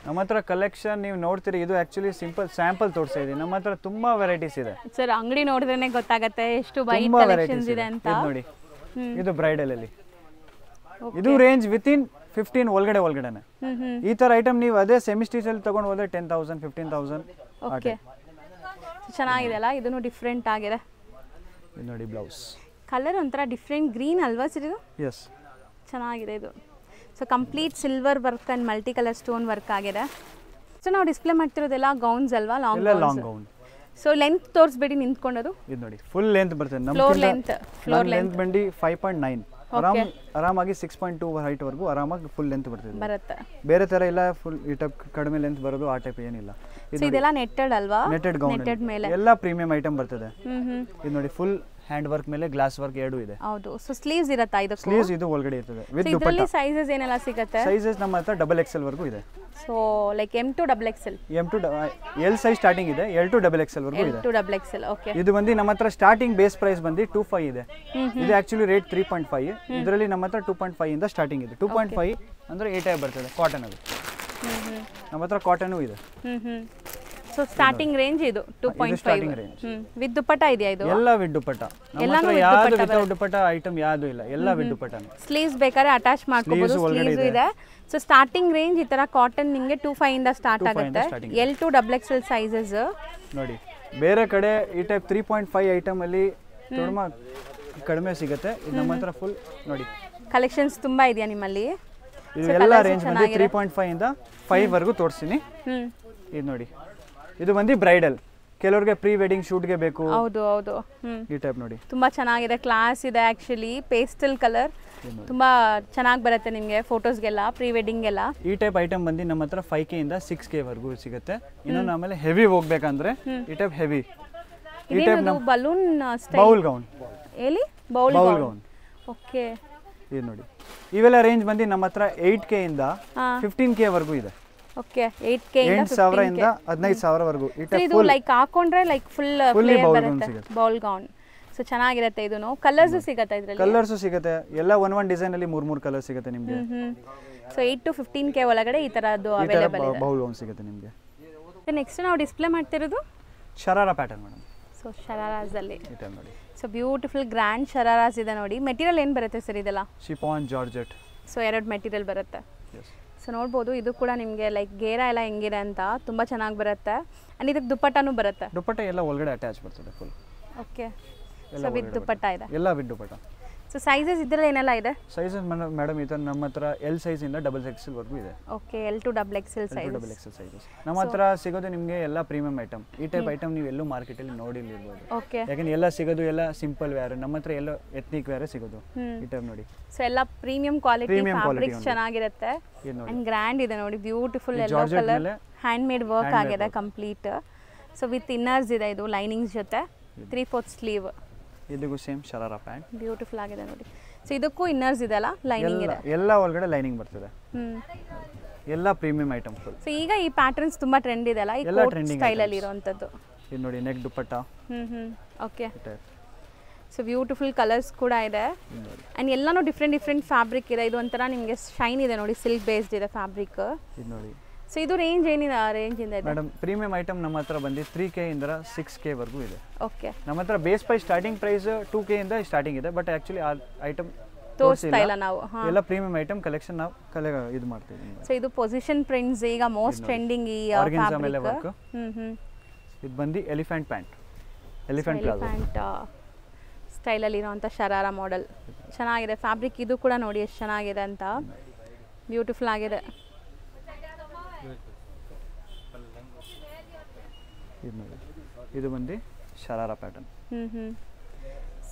ನಮ್ಮ ಹತ್ರ ಕಲೆಕ್ಷನ್ ನೀವು ನೋಡ್ತೀರಿ. ಇದು ಆಕ್ಚುಲಿ ಸಿಂಪಲ್ ಸ್ಯಾಂಪಲ್ ತೋರಿಸ್ತಾ ಇದೆ. ನಮ್ಮ ಹತ್ರ ತುಂಬಾ ವೆರೈಟೀಸ್ ಇದೆ ಸರ್. ಅಂಗಡಿ ನೋಡಿದ್ರೇನೆ ಗೊತ್ತಾಗುತ್ತೆ ಎಷ್ಟು ವೈಡ್ ಕಲೆಕ್ಷನ್ಸ್ ಇದೆ ಅಂತ. ನೋಡಿ, ಇದು ಬ್ರೈಡಲ್ ಅಲ್ಲಿ. ಇದು ರೇಂಜ್ ವಿತಿನ್ 15 ಒಳಗಡೆನೆ. ಈ ತರ ಐಟಮ್ ನೀವು ಅದೇ ಸೆಮಿ ಸ್ಟಿಚ್ ಅಲ್ಲಿ ತಗೊಂಡು ಹೋದ್ರೆ 10,000 15,000. ಓಕೆ, ಚೆನ್ನಾಗಿದೆ ಅಲ್ಲ. ಇದನ್ನು ಡಿಫ್ರೆಂಟ್ ಆಗಿದೆ. ಇದು ನೋಡಿ ಬ್ಲೌಸ್. ಕಲರ್ ಒಂಥರ ಡಿಫ್ರೆಂಟ್ ಗ್ರೀನ್ ಅಲ್ವಾ ಸರ್ ಇದು? ಎಸ್, ಚೆನ್ನಾಗಿದೆ ಇದು. So complete silver work and multi colour stone work ಆಗಿದೆ. ಸೊ ನಾವು ಡಿಸ್ಪ್ಲೇ ಮಾಡ್ತಿರೋದೆಲ್ಲ ಗೌನ್ಸ್ ಅಲ್ವಾ? Long gown. ಸೊ ಲೆಂತ್ ತೋರಿಸ್ಬೇಡಿ ನಿಂತ್ಕೊಂಡದು. ಇದು ನೋಡಿ ಫುಲ್ ಲೆಂತ್ ಬರ್ತದೆ. ಫ್ಲೋರ್ ನಮ್ಮ ಲೆಂತ್ ಬಂದು 5.9, ಆರಾಮಾಗಿ 6.2 ಹೈಟ್ ವರೆಗೂ ಆರಾಮಾಗಿ ಫುಲ್ ಲೆಂತ್ ಬರುತ್ತೆ. ಬೇರೆ ತರ ಇಲ್ಲ ಫುಲ್ ಈ ಟೈಪ್ ಕಡಿಮೆ ಲೆಂತ್ ಬರೋದು ಆ ಟೈಪ್ ಏನಿಲ್ಲ. ಇದೆಲ್ಲ ನೆಟ್ಟೆಡ್ ಅಲ್ವಾ? ನೆಟ್ಟೆಡ್ ಗೌನ್ ಮೇಲೆ ಎಲ್ಲ ಪ್ರೀಮಿಯಂ ಐಟಮ್ ಬರ್ತದೆ. ಇದು ನೋಡಿ ಫುಲ್ ಹ್ಯಾಂಡ್ ವರ್ಕ್ ಮೇಲೆ ಗ್ಲಾಸ್ ವರ್ಕ್ ಎರಡು ಇದೆ. ಹೌದು. ಸೊ ಸ್ಲೀವ್ಸ್ ಇರುತ್ತಾ ಇದಕ್ಕೆ? ಸ್ಲೀವ್ಸ್ ಇದು ಒಳಗಡೆ ಇರ್ತದೆ ವಿತ್ ದುಪಟ್ಟ. ಇದರಲ್ಲಿ ಸೈಜಸ್ ಏನೆಲ್ಲ ಸಿಗುತ್ತೆ? ಸೈಜಸ್ ನಮ್ಮ ಹತ್ರ XXL ವರೆಗೂ ಇದೆ. So like M to XXL. M to L size starting ಇದೆ, L to XXL ವರೆಗೂ ಇದೆ. L to XXL. ಓಕೆ. ಇದು ಬಂದು ನಮ್ಮ ಹತ್ರ ಸ್ಟಾರ್ಟಿಂಗ್ ಬೇಸ್ ಪ್ರೈಸ್ ಬಂದು 2.5 ಇದೆ. ಇದು ಆಕ್ಚುಲಿ ರೇಟ್ 3.5. ಇದರಲ್ಲಿ ನಮ್ಮ ಹತ್ರ 2.5 ಇಂದ ಸ್ಟಾರ್ಟಿಂಗ್ ಇದೆ. 2.5 ಅಂದ್ರೆ 8 ಬರ್ತದೆ. ಕಾಟನ್ ಅದು ನಮ್ಮ ಹತ್ರ ಕಾಟನ್ ಇದೆ. ಸೊ ಸ್ಟಾರ್ಟಿಂಗ್ ರೇಂಜ್ ಇದು 2.5 ವಿತ್ ದುಪಟ್ಟ ಇದೆಯಾ? ಇದು ಎಲ್ಲ ವಿತ್ ದುಪಟ್ಟ. ನಮ್ಮ ಹತ್ರ ಯಾವುದು ವಿತೌಟ್ ದುಪಟ್ಟ ಐಟಮ್ ಯಾವುದು ಇಲ್ಲ, ಎಲ್ಲ ವಿತ್ ದುಪಟ್ಟನೇ. ಸ್ಲೀವ್ಸ್ ಬೇಕಾದ್ರೆ ಅಟ್ಯಾಚ್ ಮಾಡ್ಕೋಬಹುದು. ಸ್ಲೀವ್ಸ್ ಇದೆ. ಸೊ ಸ್ಟಾರ್ಟಿಂಗ್ ರೇಂಜ್ ಈ ತರ ಕಾಟನ್ ನಿಮಗೆ 2.5 ಇಂದ ಸ್ಟಾರ್ಟ್ ಆಗುತ್ತೆ. L to XXL ಸೈಜಸ್ ನೋಡಿ. ಬೇರೆ ಕಡೆ ಈ ಟೈಪ್ 3.5 ಐಟಮ್ ಅಲ್ಲಿ ತುಂಬಾ ಕಡಿಮೆ ಸಿಗುತ್ತೆ. ಇದು ನಮ್ಮ ಹತ್ರ ಫುಲ್ ನೋಡಿ ಕಲೆಕ್ಷನ್ಸ್ ತುಂಬಾ ಇದೆಯಾ ನಿಮ್ಮಲ್ಲಿ? ಇದು ಎಲ್ಲ ರೇಂಜ್ ಬಂದು 3.5 ಇಂದ 5 ವರೆಗೂ ತೋರಿಸ್ತೀನಿ. ಇದು ನೋಡಿ, ಇದು ಬಂದು ಬ್ರೈಡಲ್. ಕೆಲವರಿಗೆ ಪ್ರೀ ವೆಡ್ಡಿಂಗ್ ಶೂಟ್ಗೆ ಬೇಕು. ಹೌದು ಹೌದು. ಈ ಟೈಪ್ ನೋಡಿ ತುಂಬಾ ಚೆನ್ನಾಗಿದೆ, ಕ್ಲಾಸ್ ಇದೆ. ಆಕ್ಚುಲಿ ಪೇಸ್ಟಲ್ ಕಲರ್ ತುಂಬಾ ಚೆನ್ನಾಗಿ ಬರುತ್ತೆ ನಿಮಗೆ ಫೋಟೋಸ್ಗೆಲ್ಲ, ಪ್ರೀ ವೆಡ್ಡಿಂಗ್ಗೆಲ್ಲ. ಈ ಟೈಪ್ ಐಟಮ್ ಬಂದು ನಮ್ಮ ಹತ್ರ 5K ಇಂದ 6K ವರೆಗೂ ಸಿಗುತ್ತೆ. ಇನ್ನು ಆಮೇಲೆ ಹೆವಿ ಹೋಗ್ಬೇಕಂದ್ರೆ ಈ ಟೈಪ್ ಹೆವಿ. ಈ type balloon style bowl gown. ಎಲ್ಲಿ ಬೌಲ್ ಗೌನ್? ಓಕೆ. ಇದು ನೋಡಿ, ಇವೆಲ್ಲ ರೇಂಜ್ ಬಂದು ನಮ್ಮ ಹತ್ರ 8K ಇಂದ 15K ವರೆಗೂ ಇದೆ. ಓಕೆ. 8K ಇಂದ 8,000 ಇಂದ 15,000 ವರೆಗೂ. ಇದು ಲೈಕ್ ಹಾಕೊಂಡ್ರೆ ಲೈಕ್ ಫುಲ್ ಬರುತ್ತೆ ಬೌಲ್ ಗೌನ್. ಸೊ ಚೆನ್ನಾಗಿರುತ್ತೆ. ಇದೂನು ಕಲರ್ಸ್ ಸಿಗುತ್ತೆ ಇದರಲ್ಲಿ? ಕಲರ್ಸ್ ಸಿಗುತ್ತೆ. ಎಲ್ಲ ಒಂದ್ ಡಿಸೈನ್ ಅಲ್ಲಿ 3 ಕಲರ್ ಸಿಗುತ್ತೆ ನಿಮಗೆ. ಸೊ 8 to 15K ಒಳಗಡೆ ಈ ತರದ್ದು ಅವೈಲೇಬಲ್ ಇದೆ. ಬೌಲ್ ಗೌನ್ ಸಿಗುತ್ತೆ ನಿಮಗೆ. ನೆಕ್ಸ್ಟ್ ನಾವು ಡಿಸ್ಪ್ಲೇ ಮಾಡ್ತಿರೋದು ಶರಾರಾ ಪ್ಯಾಟರ್ನ್ ಮೇಡಮ್. ಸೊ ಶರಾರಾಸ್ ಅಲ್ಲಿ ಇದು ನೋಡಿ. ಸೊ ಬ್ಯೂಟಿಫುಲ್ ಗ್ರ್ಯಾಂಡ್ ಶರಾರಾಸ್ ಇದೆ ನೋಡಿ. ಮೆಟೀರಿಯಲ್ ಏನು ಬರುತ್ತೆ ಸರ್ ಇದೆಲ್ಲ? Chiffon georgette. ಸೊ 2 ಮೆಟೀರಿಯಲ್ ಬರುತ್ತೆ. ಸೊ ನೋಡ್ಬೋದು ಇದು ಕೂಡ ನಿಮಗೆ ಲೈಕ್ ಗೇರ ಎಲ್ಲ ಹೆಂಗಿದೆ ಅಂತ ತುಂಬ ಚೆನ್ನಾಗಿ ಬರುತ್ತೆ. ಆ್ಯಂಡ್ ಇದಕ್ಕೆ ದುಪಟ್ಟನೂ ಬರುತ್ತೆ. ದುಪಟ್ಟ ಎಲ್ಲ ಒಳಗಡೆ ಅಟ್ಯಾಚ್ ಬರ್ತದೆ full. Okay. So with dupatta ಇದೆ. ಎಲ್ಲ ವಿತ್ ದುಪಟ್ಟ. ಸೊ ಸೈಜಸ್ ಇದರಲ್ಲಿ ಏನೆಲ್ಲ ಇದೆ? ಸೈಜಸ್ ಮೇಡಮ್ ಇದು ನಮ್ಮ ಹತ್ರ L ಸೈಜ್ ಇಂದ XXL ವರೆಗೂ ಇದೆ. Okay. L to XXL sizes ನಮ್ಮ ಹತ್ರ ಸಿಗೋದು ನಿಮಗೆ ಎಲ್ಲ ಪ್ರೀಮಿಯಂ ಐಟಮ್. ಈ ಟೈಪ್ ಐಟಮ್ ನೀವು ಎಲ್ಲೂ ಮಾರ್ಕೆಟ್ ಅಲ್ಲಿ ನೋಡಿರ್ಬೋದು. ಓಕೆ. ಯಾಕಂದ್ರೆ ಎಲ್ಲ ಸಿಗೋದು ಎಲ್ಲ ಸಿಂಪಲ್ ವೇರ್. ನಮ್ಮ ಹತ್ರ ಎಲ್ಲ ಎತ್ನಿಕ್ ವೇರ್ ಸಿಗೋದು. ಈ ಟೈಪ್ ನೋಡಿ. ಸೊ ಎಲ್ಲ ಪ್ರೀಮಿಯಂ ಕ್ವಾಲಿಟಿ ಫ್ಯಾಬ್ರಿಕ್ಸ್ ಚೆನ್ನಾಗಿರುತ್ತೆ. ಅಂಡ್ ಗ್ರ್ಯಾಂಡ್ ಇದೆ ನೋಡಿ. Beautiful yellow colour hand made work ಆಗಿದೆ ಕಂಪ್ಲೀಟ್. ಸೊ ವಿತ್ ಇನ್ನರ್ಸ್ ಇದೆ. ಇದು ಲೈನಿಂಗ್ಸ್ ಜೊತೆ 3/4 ಸ್ಲೀವ್. ಇದಕ್ಕೂ ಸೇಮ್ ಶರಾರಾ ಪ್ಯಾಂಟ್. ಬ್ಯೂಟಿಫುಲ್ ಆಗಿದೆ ನೋಡಿ. ಸೊ ಇದಕ್ಕೂ ಇನ್ನರ್ಸ್ ಇದೆ ಅಲ್ಲ, ಲೈನಿಂಗ್ ಇದೆ. ಎಲ್ಲ ಒಳಗಡೆ ಲೈನಿಂಗ್ ಬರ್ತದೆ. ಎಲ್ಲ ಪ್ರೀಮಿಯಂ ಐಟಮ್ ಫುಲ್. ಸೊ ಈಗ ಈ ಪ್ಯಾಟರ್ನ್ಸ್ ತುಂಬಾ ಟ್ರೆಂಡ್ ಇದೆ ಅಲ್ಲ, ಈ ಕೋಟ್ ಸ್ಟೈಲ್ ಅಲ್ಲಿ ಇರುವಂತದ್ದು. ಇದು ನೋಡಿ neck dupatta. Okay. So beautiful colours ಕೂಡ ಇದೆ. ಅಂಡ್ ಎಲ್ಲಾನು ಡಿಫ್ರೆಂಟ್ ಫ್ಯಾಬ್ರಿಕ್ ಇದೆ. ಇದು ಒಂಥರ ನಿಮಗೆ ಶೈನ್ ಇದೆ ನೋಡಿ, ಸಿಲ್ಕ್ ಬೇಸ್ಡ್ ಇದೆ ಫ್ಯಾಬ್ರಿಕ್. ಇದು ನೋಡಿ. ಸೊ ಇದು ರೇಂಜ್ ಏನಿದೆ? ರೇಂಜ್ ಇಂದ ಇದೆ ಮೇಡಮ್. ಪ್ರೀಮಿಯಂ ಐಟಮ್ ನಮ್ಮ ಹತ್ರ ಬಂದು 3K ಇಂದ 6K ವರೆಗೂ ಇದೆ. ಓಕೆ. ನಮ್ಮ ಹತ್ರ base price starting price 2K ಇಂದ ಸ್ಟಾರ್ಟಿಂಗ್ ಇದೆ. ಬಟ್ ಆಕ್ಚುಲಿ ಆ ಐಟಮ್ ತೋರಿಸ್ತಾ ಇಲ್ಲ ನಾವು. ಎಲ್ಲ ಪ್ರೀಮಿಯಂ ಐಟಮ್ ಕಲೆಕ್ಷನ್ ನಾವು ಇದು ಮಾಡ್ತೀವಿ. ಸೊ ಇದು ಪೊಸಿಷನ್ ಪ್ರಿಂಟ್ಸ್ ಈಗ ಮೋಸ್ಟ್ ಟ್ರೆಂಡಿಂಗ್ ಈ ಫ್ಯಾಬ್ರಿಕ್. ಇದು ಬಂದು ಎಲಿಫೆಂಟ್ ಪ್ಯಾಂಟ್. ಎಲಿಫೆಂಟ್ ಸ್ಟೈಲ್ ಅಲ್ಲಿ ಇರುವಂತ ಶರಾರಾ ಮಾಡೆಲ್ ಚೆನ್ನಾಗಿದೆ. ಫ್ಯಾಬ್ರಿಕ್ ಇದು ಕೂಡ ನೋಡಿ ಎಷ್ಟು ಚೆನ್ನಾಗಿದೆ ಅಂತ. ಬ್ಯೂಟಿಫುಲ್ ಆಗಿದೆ. ಇದು ಬಂದು ಶರಾರಾ ಪ್ಯಾಟರ್ನ್.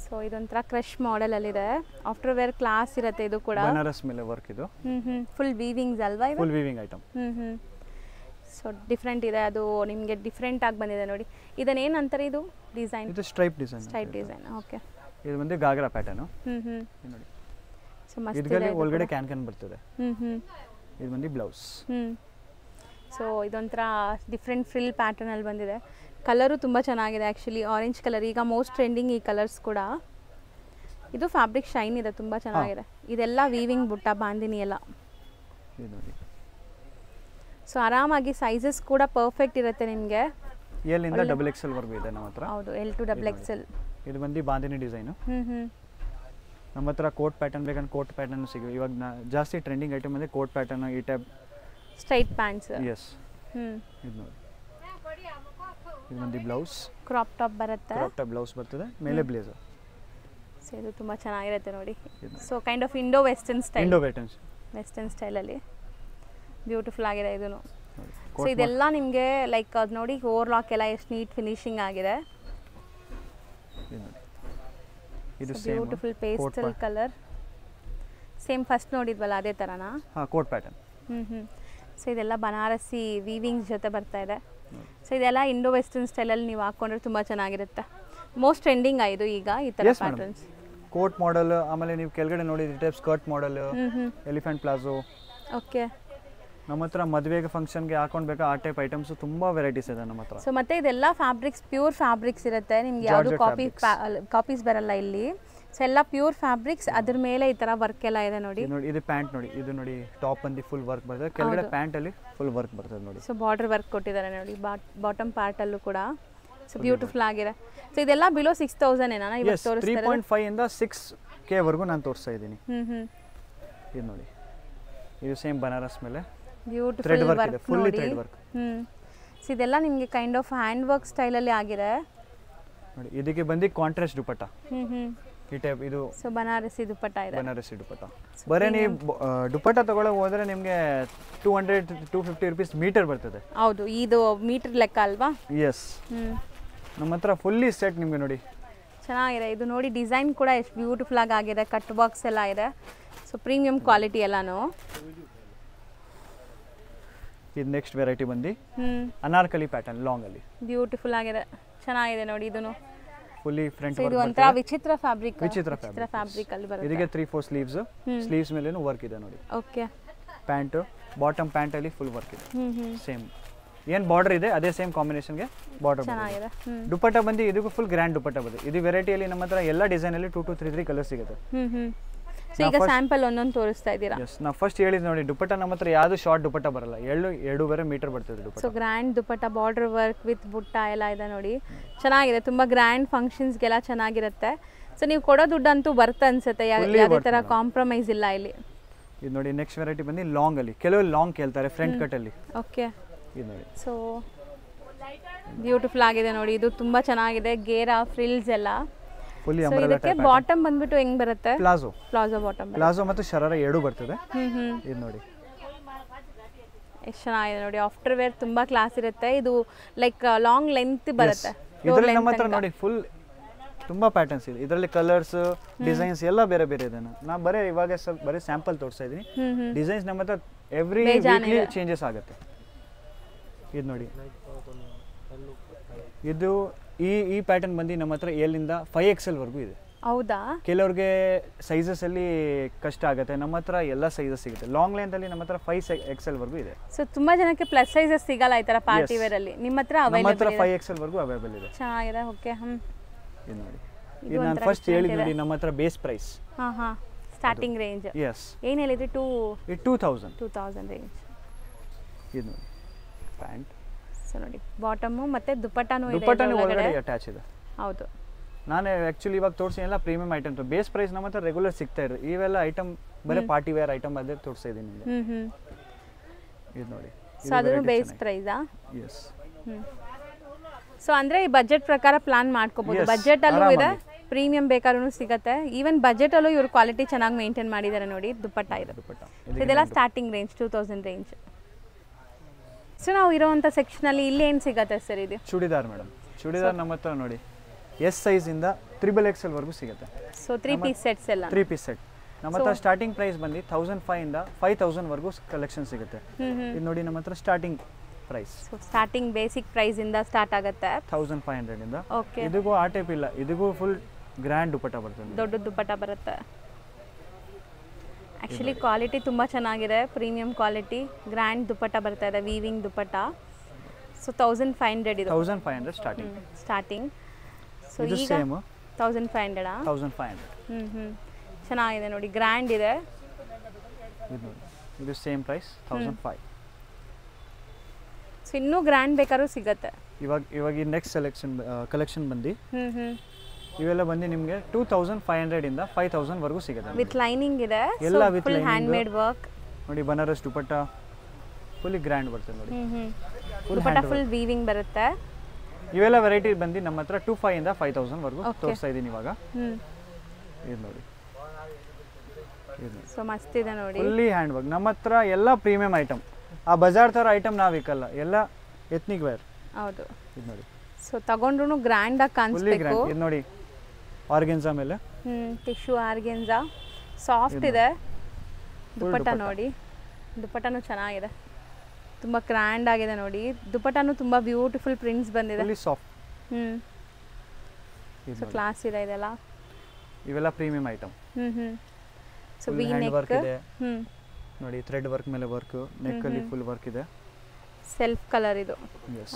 ಸೊ ಇದೊಂಥರ ಕ್ರಶ್ ಮಾಡೆಲ್ ಅಲ್ಲಿ ಇದೆ. ಆಫ್ಟರ್ ವೇರ್ ಕ್ಲಾಸ್ ಇರುತ್ತೆ. ಇದು ಕೂಡ ಬನಾರಸ್ ಮೇಲೆ ವರ್ಕ್. ಇದು ಫುಲ್ ವೀವಿಂಗ್ಸ್ ಅಲ್ವಾ? ಇದು full weaving item. So different ಇದೆ. ಅದು ನಿಮಗೆ ಡಿಫ್ರೆಂಟ್ ಆಗಿ ಬಂದಿದೆ ನೋಡಿ. ಇದನ್ನ ಏನಂತಾರೆ ಇದು ಡಿಸೈನ್? ಇದು stripe design. Stripe design. Okay. ಇದು ಬಂದು ಗಾಗ್ರಾ ಪ್ಯಾಟರ್ನ್. ನೋಡಿ. ಸೊ ಮಸ್ತ್ ಇದೆ. ಇದರಲ್ಲಿ ಒಳಗಡೆ ಕ್ಯಾನ್ ಬರ್ತದೆ. ಇದು ಬಂದು ಬ್ಲೌಸ್. ಸೊ ಇದೊಂಥರ ಡಿಫ್ರೆಂಟ್ ಫ್ರಿಲ್ ಪ್ಯಾಟರ್ನ್ ಅಲ್ಲಿ ಬಂದಿದೆ. ಕಲರು ತುಂಬ ಚೆನ್ನಾಗಿದೆ ಆ್ಯಕ್ಚುಲಿ. ಆರೆಂಜ್ ಕಲರ್ ಈಗ ಮೋಸ್ಟ್ ಟ್ರೆಂಡಿಂಗ್ ಈ ಕಲರ್ಸ್ ಕೂಡ. ಇದು ಫ್ಯಾಬ್ರಿಕ್ ಶೈನ್ ಇದೆ, ತುಂಬ ಚೆನ್ನಾಗಿದೆ. ಇದೆಲ್ಲ ವೀವಿಂಗ್ ಬುಟ್ಟ ಬಾಂದಿನಿ ಎಲ್ಲ. ಸೊ ಆರಾಮಾಗಿ ಸೈಜಸ್ ಕೂಡ ಪರ್ಫೆಕ್ಟ್ ಇರುತ್ತೆ ನಿಮಗೆ. L ಇಂದ XXL ವರೆಗೂ ಇದೆ ನಮ್ಮ ಹತ್ರ. ಹೌದು. L to XXL. ಇದು ಬಂದು ಬಾಂದಿನಿ ಡಿಸೈನ್. ನಮ್ಮ ಹತ್ರ ಕೋಟ್ ಪ್ಯಾಟರ್ನ್ ಬೇಕಂದ್ರೆ ಕೋಟ್ ಪ್ಯಾಟರ್ನ್ ಸಿಗುತ್ತೆ. ಇವಾಗ ಜಾಸ್ತಿ ಟ್ರೆಂಡಿಂಗ್ ಐಟಮ್ ಅಂದ್ರೆ ಕೋಟ್ ಪ್ಯಾಟರ್ನ್, ಈ ಟೈಪ್ ಸ್ಟ್ರೈಟ್ ಪ್ಯಾಂಟ್ಸ್. ಎಸ್. ಇದು ನೋಡಿ. ಇದು ಬಂದು ಬ್ಲೌಸ್. ಕ್ರಾಪ್ ಟಾಪ್ ಬರುತ್ತೆ. ಕ್ರಾಪ್ ಟಾಪ್ ಬ್ಲೌಸ್ ಬರ್ತದೆ, ಮೇಲೆ ಬ್ಲೇಸರ್. ಸೊ ಇದು ತುಂಬ ಚೆನ್ನಾಗಿರುತ್ತೆ ನೋಡಿ. So kind of Indo western style. Indo western ಸ್ಟೈಲಲ್ಲಿ ಬ್ಯೂಟಿಫುಲ್ ಆಗಿದೆ ಇದೂ. ಸೊ ಇದೆಲ್ಲ ನಿಮಗೆ ಲೈಕ್ ಅದು ನೋಡಿ ಓವರ್ಲಾಕ್ ಎಲ್ಲ ಎಷ್ಟು ನೀಟ್ ಫಿನಿಶಿಂಗ್ ಆಗಿದೆ. ಇದು beautiful pastel colour, same first ನೋಡಿದ್ವಲ್ಲ ಅದೇ ಥರನಾ? ಹಾಂ, ಕೋಟ್ ಪ್ಯಾಟರ್ನ್. ಸೊ ಇದೆಲ್ಲ ಬನಾರಸಿ ವೀವಿಂಗ್ಸ್ ಜೊತೆ ಬರ್ತಾ ಇದೆ. ಸೊ ಇದೆಲ್ಲ ಇಂಡೋ ವೆಸ್ಟರ್ನ್ ಸ್ಟೈಲಲ್ಲಿ ನೀವು ಹಾಕೊಂಡ್ರೆ ತುಂಬ ಚೆನ್ನಾಗಿರುತ್ತೆ. ಮೋಸ್ಟ್ ಟ್ರೆಂಡಿಂಗ್ ಆಯಿತು ಈಗ ಈ ಥರ ಪ್ಯಾಟರ್ನ್ಸ್. ಕೋಟ್ ಮಾಡೆಲ್, ಆಮೇಲೆ ನೀವು ಕೆಳಗಡೆ ನೋಡಿದ್ರೆ type skirt model, elephant palazzo. Okay. ನಮ್ಮ ಹತ್ರ ಮದುವೆಗೆ ಫಂಕ್ಷನ್ಗೆ ಹಾಕೊಂಡ್ಬೇಕಾ ಆ ಟೈಪ್ ಐಟಮ್ಸ್ ತುಂಬ ವೆರೈಟೀಸ್ ಇದೆ ನಮ್ಮ ಹತ್ರ. ಸೊ ಮತ್ತೆ ಇದೆಲ್ಲ ಫ್ಯಾಬ್ರಿಕ್ಸ್ ಪ್ಯೂರ್ ಫ್ಯಾಬ್ರಿಕ್ಸ್ ಇರುತ್ತೆ, ನಿಮ್ಗೆ ಯಾವುದು ಕಾಪೀಸ್ ಬರಲ್ಲ ಇಲ್ಲಿ. ಸೊ ಎಲ್ಲ ಪ್ಯೂರ್ ಫ್ಯಾಬ್ರಿಕ್ಸ್, ಅದ್ರ ಮೇಲೆ ಈ ಥರ ವರ್ಕ್ ಎಲ್ಲ ಇದೆ ನೋಡಿ. ನೋಡಿ ಇದು ಪ್ಯಾಂಟ್ ನೋಡಿ, ಇದು ನೋಡಿ ಟಾಪ್ ಬಂದು ಫುಲ್ ವರ್ಕ್ ಬರ್ತದೆ, ಕೆಳಗಡೆ ಪ್ಯಾಂಟ್ ಅಲ್ಲಿ ಫುಲ್ ವರ್ಕ್ ಬರ್ತದೆ ನೋಡಿ. ಸೊ ಬಾರ್ಡರ್ ವರ್ಕ್ ಕೊಟ್ಟಿದ್ದಾರೆ ನೋಡಿ ಬಾಟಮ್ ಪಾರ್ಟ್ ಅಲ್ಲೂ ಕೂಡ. ಸೊ ಬ್ಯೂಟಿಫುಲ್ ಆಗಿದೆ. ಸೊ ಇದೆಲ್ಲ ಬಿಲೋ 6000 ಏನಾ ಇವತ್ತು ತೋರಿಸ್ತಾ ಇರೋದು? 3.5 ಇಂದ 6K ವರೆಗೂ ನಾನು ತೋರಿಸ್ತಾ ಇದ್ದೀನಿ. ಇದು ನೋಡಿ, ಇದು ಸೇಮ್ ಬನಾರಸ್ ಮೇಲೆ ಬ್ಯೂಟಿಫುಲ್ ವರ್ಕ್ ಫುಲ್ಲಿ ನೋಡಿ. Thread work. ಸೊ ಇದೆಲ್ಲ ನಿಮಗೆ ಕೈಂಡ್ ಆಫ್ ಹ್ಯಾಂಡ್ ವರ್ಕ್ ಸ್ಟೈಲಲ್ಲಿ ಆಗಿದೆ ನೋಡಿ. ಇದಕ್ಕೆ ಬಂದು ಕಾಂಟ್ರಾಸ್ಟ್ ದುಪಟ್ಟ ಈ ಟೈಪ್. ಇದು ಸೊ ಬನಾರಸಿ ದುಪಟ್ಟ ಇದೆ. ಬನಾರಸಿ ದುಪಟ್ಟ. ಬರೀ ನೀವು ದುಪಟ್ಟ ತಗೊಳ್ಳೋಕೆ ಹೋದ್ರೆ ನಿಮಗೆ 200-250 ರುಪೀಸ್ ಮೀಟರ್ ಬರ್ತದೆ. ಹೌದು, ಇದು ಮೀಟರ್ ಲೆಕ್ಕ ಅಲ್ವಾ? ಎಸ್. ನಮ್ಮ ಹತ್ರ ಫುಲ್ಲಿ ಸೆಟ್ ನಿಮಗೆ ನೋಡಿ ಚೆನ್ನಾಗಿದೆ. ಇದು ನೋಡಿ ಡಿಸೈನ್ ಕೂಡ ಎಷ್ಟು ಬ್ಯೂಟಿಫುಲ್ ಆಗಿದೆ, ಕಟ್ ಬಾಕ್ಸ್ ಎಲ್ಲ ಇದೆ. ಸೊ ಪ್ರೀಮಿಯಂ ಕ್ವಾಲಿಟಿ ಎಲ್ಲಾನು. ಇದು ನೆಕ್ಸ್ಟ್ ವೆರೈಟಿ ಬಂದು ಅನಾರ್ಕಲಿ ಪ್ಯಾಟರ್ನ್ ಲಾಂಗ್ ಅಲ್ಲಿ. ಬ್ಯೂಟಿಫುಲ್ ಆಗಿದೆ, ಚೆನ್ನಾಗಿದೆ ನೋಡಿ. ಇದನ್ನು ಫುಲ್ಲಿ ಫ್ರಂಟ್ ಇದು ಒಂಥರ ವಿಚಿತ್ರ ಫ್ಯಾಬ್ರಿಕ್ ಅಲ್ಲಿ ಬರುತ್ತೆ. ಇದಕ್ಕೆ 3-4 ಸ್ಲೀವ್ಸ್ ಮೇಲೇನು ವರ್ಕ್ ಇದೆ ನೋಡಿ. ಓಕೆ. ಪ್ಯಾಂಟ್, ಬಾಟಮ್ ಪ್ಯಾಂಟ್ ಅಲ್ಲಿ ಫುಲ್ ವರ್ಕ್ ಇದೆ. ಸೇಮ್ ಏನು ಬಾರ್ಡರ್ ಇದೆ ಅದೇ ಸೇಮ್ ಕಾಂಬಿನೇಷನ್ಗೆ ಬಾರ್ಡರ್ ಚೆನ್ನಾಗಿದೆ. ದುಪಟ್ಟ ಬಂದು ಇದಕ್ಕೂ ಫುಲ್ ಗ್ರ್ಯಾಂಡ್ ದುಪಟ್ಟ ಬರುತ್ತೆ. ಇದು ವೆರೈಟಿಯಲ್ಲಿ ನಮ್ಮ ಹತ್ರ ಎಲ್ಲ ಡಿಸೈನ್ ಅಲ್ಲಿ 2 to 3 ಕಲರ್ ಸಿಗುತ್ತೆ. ಸೊ ಈಗ ಸ್ಯಾಂಪಲ್ ಒಂದೊಂದು ತೋರಿಸ್ತಾ ಇದ್ದೀರಾ? ಎಸ್, ನಾ ಫಸ್ಟ್ ಹೇಳಿದ್ ನೋಡಿ, ದುಪಟ್ಟ ನಮ್ಮ ಹತ್ರ ಯಾವುದು ಶಾರ್ಟ್ ದುಪಟ್ಟ ಬರಲ್ಲ, 2.5 ಮೀಟರ್ ಬರ್ತದೆ dupatta. So grand dupatta, border work with ಬುಟ್ಟ ಎಲ್ಲ ಇದೆ ನೋಡಿ, ಚೆನ್ನಾಗಿದೆ. ತುಂಬ ಗ್ರ್ಯಾಂಡ್ ಫಂಕ್ಷನ್ಸ್ಗೆಲ್ಲ ಚೆನ್ನಾಗಿರುತ್ತೆ. ಸೊ ನೀವು ಕೊಡೋ ದುಡ್ಡಂತೂ ಬರ್ತಾ ಅನ್ಸುತ್ತೆ, ಯಾವುದೇ ಥರ ಕಾಂಪ್ರಮೈಸ್ ಇಲ್ಲ ಇಲ್ಲಿ. ಇದು ನೋಡಿ ನೆಕ್ಸ್ಟ್ ವೆರೈಟಿ ಬಂದು ಲಾಂಗ್ ಅಲ್ಲಿ. ಕೆಲವರು ಲಾಂಗ್ ಕೇಳ್ತಾರೆ ಫ್ರಂಟ್ ಕಟ್ ಅಲ್ಲಿ. ಓಕೆ. ಇದು ನೋಡಿ. ಸೊ ಬ್ಯೂಟಿಫುಲ್ ಆಗಿದೆ ನೋಡಿ, ಇದು ತುಂಬ ಚೆನ್ನಾಗಿದೆ. ಗೇರಾ ಫ್ರಿಲ್ಸ್ ಎಲ್ಲ. ಫುಲ್ಲಿ ಸೊ ಅಂಬ್ರೆಲಾ ಇದಕ್ಕೆ ಬಾಟಮ್ ಬಂದ್ಬಿಟ್ಟು ಹೆಂಗ್ ಬರುತ್ತೆ? Palazzo bottom. ಪ್ಲಾಜೋ ಮತ್ತು ಶರಾರ ಎರಡೂ ಬರ್ತದೆ. ಇದು ನೋಡಿ ಎಷ್ಟು ಚೆನ್ನಾಗಿದೆ ನೋಡಿ. ಆಫ್ಟರ್ ವೇರ್ ತುಂಬಾ ಕ್ಲಾಸ್ ಇರುತ್ತೆ. ಇದು ಲೈಕ್ ಲಾಂಗ್ ಲೆಂತ್ ಬರುತ್ತೆ. ಇದರಲ್ಲಿ ನಮ್ಮ ಹತ್ರ ನೋಡಿ ಫುಲ್ ತುಂಬಾ ಪ್ಯಾಟರ್ನ್ಸ್ ಇದೆ. ಇದರಲ್ಲಿ ಕಲರ್ಸ್, ಡಿಸೈನ್ಸ್ ಎಲ್ಲ ಬೇರೆ ಬೇರೆ ಇದೆ. ನಾ ಇವಾಗ ಬರೀ ಸ್ಯಾಂಪಲ್ ತೋರಿಸ್ತಾ ಇದ್ದೀನಿ. ಡಿಸೈನ್ಸ್ ನಮ್ಮ ಹತ್ರ ಎವ್ರಿ ವೀಕ್ಲಿ ಚೇಂಜಸ್ ಆಗುತ್ತೆ. ಇದು ನೋಡಿ, ಇದು ಈ ಪ್ಯಾಟರ್ನ್ ಬಂದು ನಮ್ಮ ಹತ್ರ L ಇಂದ 5XL ವರೆಗೂ ಇದೆ. ಹೌದಾ? ಕೆಲವ್ರಿಗೆ ಸೈಜಸ್ ಅಲ್ಲಿ ಕಷ್ಟ ಆಗುತ್ತೆ, ನಮ್ಮ ಹತ್ರ ಎಲ್ಲ ಸೈಜಸ್ ಸಿಗುತ್ತೆ. ಲಾಂಗ್ ಲೆಂತ್ ಅಲ್ಲಿ ನಮ್ಮ ಹತ್ರ 5XL ವರೆಗೂ ಇದೆ. ಸೊ ತುಂಬಾ ಜನಕ್ಕೆ ಪ್ಲಸ್ ಸೈಜಸ್ ಸಿಗಲ್ಲ ಈ ತರ ಪಾರ್ಟಿ ವೇರ್ ಅಲ್ಲಿ, ನಿಮ್ಮ ಹತ್ರ ಅವೈಲೇಬಲ್ ಇದೆ. 5XL ವರೆಗೂ ಅವೈಲೇಬಲ್ ಇದೆ. ಚೆನ್ನಾಗಿದೆ. ಓಕೆ. ಇದು ನೋಡಿ, ಇದು ನಾನು ಫಸ್ಟ್ ಹೇಳಿದ್ದೆ ನೋಡಿ, ನಮ್ಮ ಹತ್ರ base price starting range. Yes. ಏನು ಹೇಳಿದ್ರಿ? 2000 ರೇಂಜ್. ಇದು ನೋಡಿ ಪ್ಯಾಂಟ್. ಸೊ ನೋಡಿ ಬಾಟಮ್ ಮತ್ತೆ ದುಪಟ್ಟಾನು ಇದೆ, ದುಪಟ್ಟಾನು ಒಳಗಡೆ ಅಟ್ಯಾಚ್ ಇದೆ. ಹೌದು. ನಾನು ಆಕ್ಚುಲಿ ಇವಾಗ ತೋರಿಸಿಲ್ಲ ಪ್ರೀಮಿಯಂ ಐಟಮ್. ಬೇಸ್ ಪ್ರೈಸ್ ನಮ್ಮ ಹತ್ರ ರೆಗ್ಯುಲರ್ ಸಿಗ್ತಾ ಇರೋದು. ಇವೆಲ್ಲ ಐಟಮ್ ಬರೀ ಪಾರ್ಟಿ ವೇರ್ ಐಟಮ್ ಅದೇ ತೋರಿಸ್ತಾ ಇದ್ದೀನಿ ನಿಮಗೆ. ಇದು ನೋಡಿ, ಸೊ ಅದು ಬೇಸ್ ಪ್ರೈಸಾ? ಎಸ್. ಸೊ ಅಂದ್ರೆ ಈ ಬಜೆಟ್ ಪ್ರಕಾರ ಪ್ಲಾನ್ ಮಾಡ್ಕೋಬಹುದು. ಬಜೆಟ್ ಅಲ್ಲೂ ಇದೆ, ಪ್ರೀಮಿಯಂ ಬೇಕಾದ್ರೂ ಸಿಗುತ್ತೆ. ಈವನ್ ಬಜೆಟ್ ಅಲ್ಲೂ ಇವರು ಕ್ವಾಲಿಟಿ ಚೆನ್ನಾಗಿ ಮೇಂಟೈನ್ ಮಾಡಿದ್ದಾರೆ ನೋಡಿ. ದುಪಟ್ಟ ಇದೆ. ಇದೆಲ್ಲ ಸ್ಟಾರ್ಟಿಂಗ್ ರೇಂಜ್ 2000 ರೇಂಜ್. ಸೊ ನಾವು ಇರೋವಂಥ ಸೆಕ್ಷನಲ್ಲಿ ಇಲ್ಲಿ ಏನು ಸಿಗುತ್ತೆ ಸರ್? ಇದು ಚೂಡಿದಾರ್ ಮೇಡಮ್. ಚೂಡಿದಾರ್ ನಮ್ಮ ಹತ್ರ ನೋಡಿ ಎಸ್ ಸೈಜ್ ಇಂದ XXL ವರೆಗೂ ಸಿಗುತ್ತೆ. ಸೊ 3 ಪೀಸ್ ಸೆಟ್ಸ್ ಎಲ್ಲ. 3 ಪೀಸ್ ಸೆಟ್ ನಮ್ಮ ಹತ್ರ ಸ್ಟಾರ್ಟಿಂಗ್ ಪ್ರೈಸ್ ಬಂದು 1500 ಇಂದ 5000 ವರೆಗೂ ಕಲೆಕ್ಷನ್ ಸಿಗುತ್ತೆ. ಇದು ನೋಡಿ ನಮ್ಮ ಹತ್ರ starting price. So starting basic price ಇಂದ ಸ್ಟಾರ್ಟ್ ಆಗುತ್ತೆ 1500 ಇಂದ. ಓಕೆ. ಇದಕ್ಕೂ ಆ ಟೈಪ್ ಇಲ್ಲ, ಇದಕ್ಕೂ ಫುಲ್ ಗ್ರ್ಯಾಂಡ್ ದುಪಟ್ಟ ಬರ್ತದೆ, ದೊಡ್ಡ ದುಪಟ್ಟ ಬರುತ್ತೆ. ಆ್ಯಕ್ಚುಲಿ ಕ್ವಾಲಿಟಿ ತುಂಬ ಚೆನ್ನಾಗಿದೆ, ಪ್ರೀಮಿಯಂ ಕ್ವಾಲಿಟಿ. ಗ್ರ್ಯಾಂಡ್ ದುಪಟ್ಟ ಬರ್ತಾ ಇದೆ, ವೀವಿಂಗ್ ದುಪಟ್ಟ. ಸೊ 1500 ಇದು. 1500 ಸ್ಟಾರ್ಟಿಂಗ್. ಸೊ ಇದು ಈಗ ಸೇಮ್ 1500. 1500. ಚೆನ್ನಾಗಿದೆ ನೋಡಿ, ಗ್ರ್ಯಾಂಡ್ ಇದೆ. ಇದು ನೋಡಿ, ಇದು ಸೇಮ್ ಪ್ರೈಸ್ 1500. ಸೊ ಇನ್ನೂ ಗ್ರ್ಯಾಂಡ್ ಬೇಕಾದ್ರೂ ಸಿಗುತ್ತೆ. ಇವಾಗ ಈ ನೆಕ್ಸ್ಟ್ ಕಲೆಕ್ಷನ್ ಬಂದು ಇವೆಲ್ಲ ಬಂದು ನಿಮಗೆ 2500 ಇಂದ 5000 ವರೆಗೂ ಸಿಗುತ್ತೆ. ವಿತ್ ಲೈನಿಂಗ್ ಇದೆ, ಎಲ್ಲ with full hand made work ನೋಡಿ. ಬನಾರಸ್ ದುಪಟ್ಟ ಫುಲ್ಲಿ ಗ್ರ್ಯಾಂಡ್ ಬರ್ತದೆ ನೋಡಿ. ದುಪಟ್ಟ ಫುಲ್ ವೀವಿಂಗ್ ಬರುತ್ತೆ. ಇವೆಲ್ಲ ವೆರೈಟಿ ಬಂದು ನಮ್ಮ ಹತ್ರ 2500 ಇಂದ 5000 ವರೆಗೂ ತೋರಿಸ್ತಾ ಇದ್ದೀನಿ ಇವಾಗ. ಇದು ನೋಡಿ, ಸೊ ಮಸ್ತ್ ಇದೆ ನೋಡಿ, ಫುಲ್ಲಿ ಹ್ಯಾಂಡ್ ವರ್ಕ್. ನಮ್ಮ ಹತ್ರ ಎಲ್ಲ ಪ್ರೀಮಿಯಂ ಐಟಮ್. ಆ ಬಜಾರ್ ಥರ ಐಟಮ್ ನಾವು ಇಕ್ಕಲ್ಲ, ಎಲ್ಲ ಎತ್ನಿಕ್ ವೇರ್. ಹೌದು. ಇದು ನೋಡಿ, ಸೊ ತಗೊಂಡ್ರು ಗ್ರ್ಯಾಂಡ್ ಆಗಿ ಕಾಣಿಸ್ಬೇಕು. ಇದು ನೋಡಿ ಆರ್ಗೆನ್ಸಾ ಮೇಲೆ ಟಿಶ್ಯೂ ಆರ್ಗೆನ್ಸಾ ಸಾಫ್ಟ್ ಇದೆ. ದುಪ್ಪಟ್ಟ ನೋಡಿ, ದುಪ್ಪಟ್ಟನೂ ಚೆನ್ನಾಗಿದೆ, ತುಂಬ ಗ್ರ್ಯಾಂಡ್ ಆಗಿದೆ ನೋಡಿ. ದುಪ್ಪಟ್ಟನೂ ತುಂಬ ಬ್ಯೂಟಿಫುಲ್ ಪ್ರಿಂಟ್ಸ್ ಬಂದಿದೆ. ಸಾಫ್ಟ್. ಸೊ ಕ್ಲಾಸ್ ಇದೆ ಇದೆಲ್ಲ. ಇವೆಲ್ಲ premium item. So we neck ಇದೆ ನೋಡಿ, ಥ್ರೆಡ್ ವರ್ಕ್ ಮೇಲೆ ವರ್ಕ್, ನೆಕ್ ಅಲ್ಲಿ ಫುಲ್ ವರ್ಕ್ ಇದೆ. ಸೆಲ್ಫ್ ಕಲರ್ ಇದು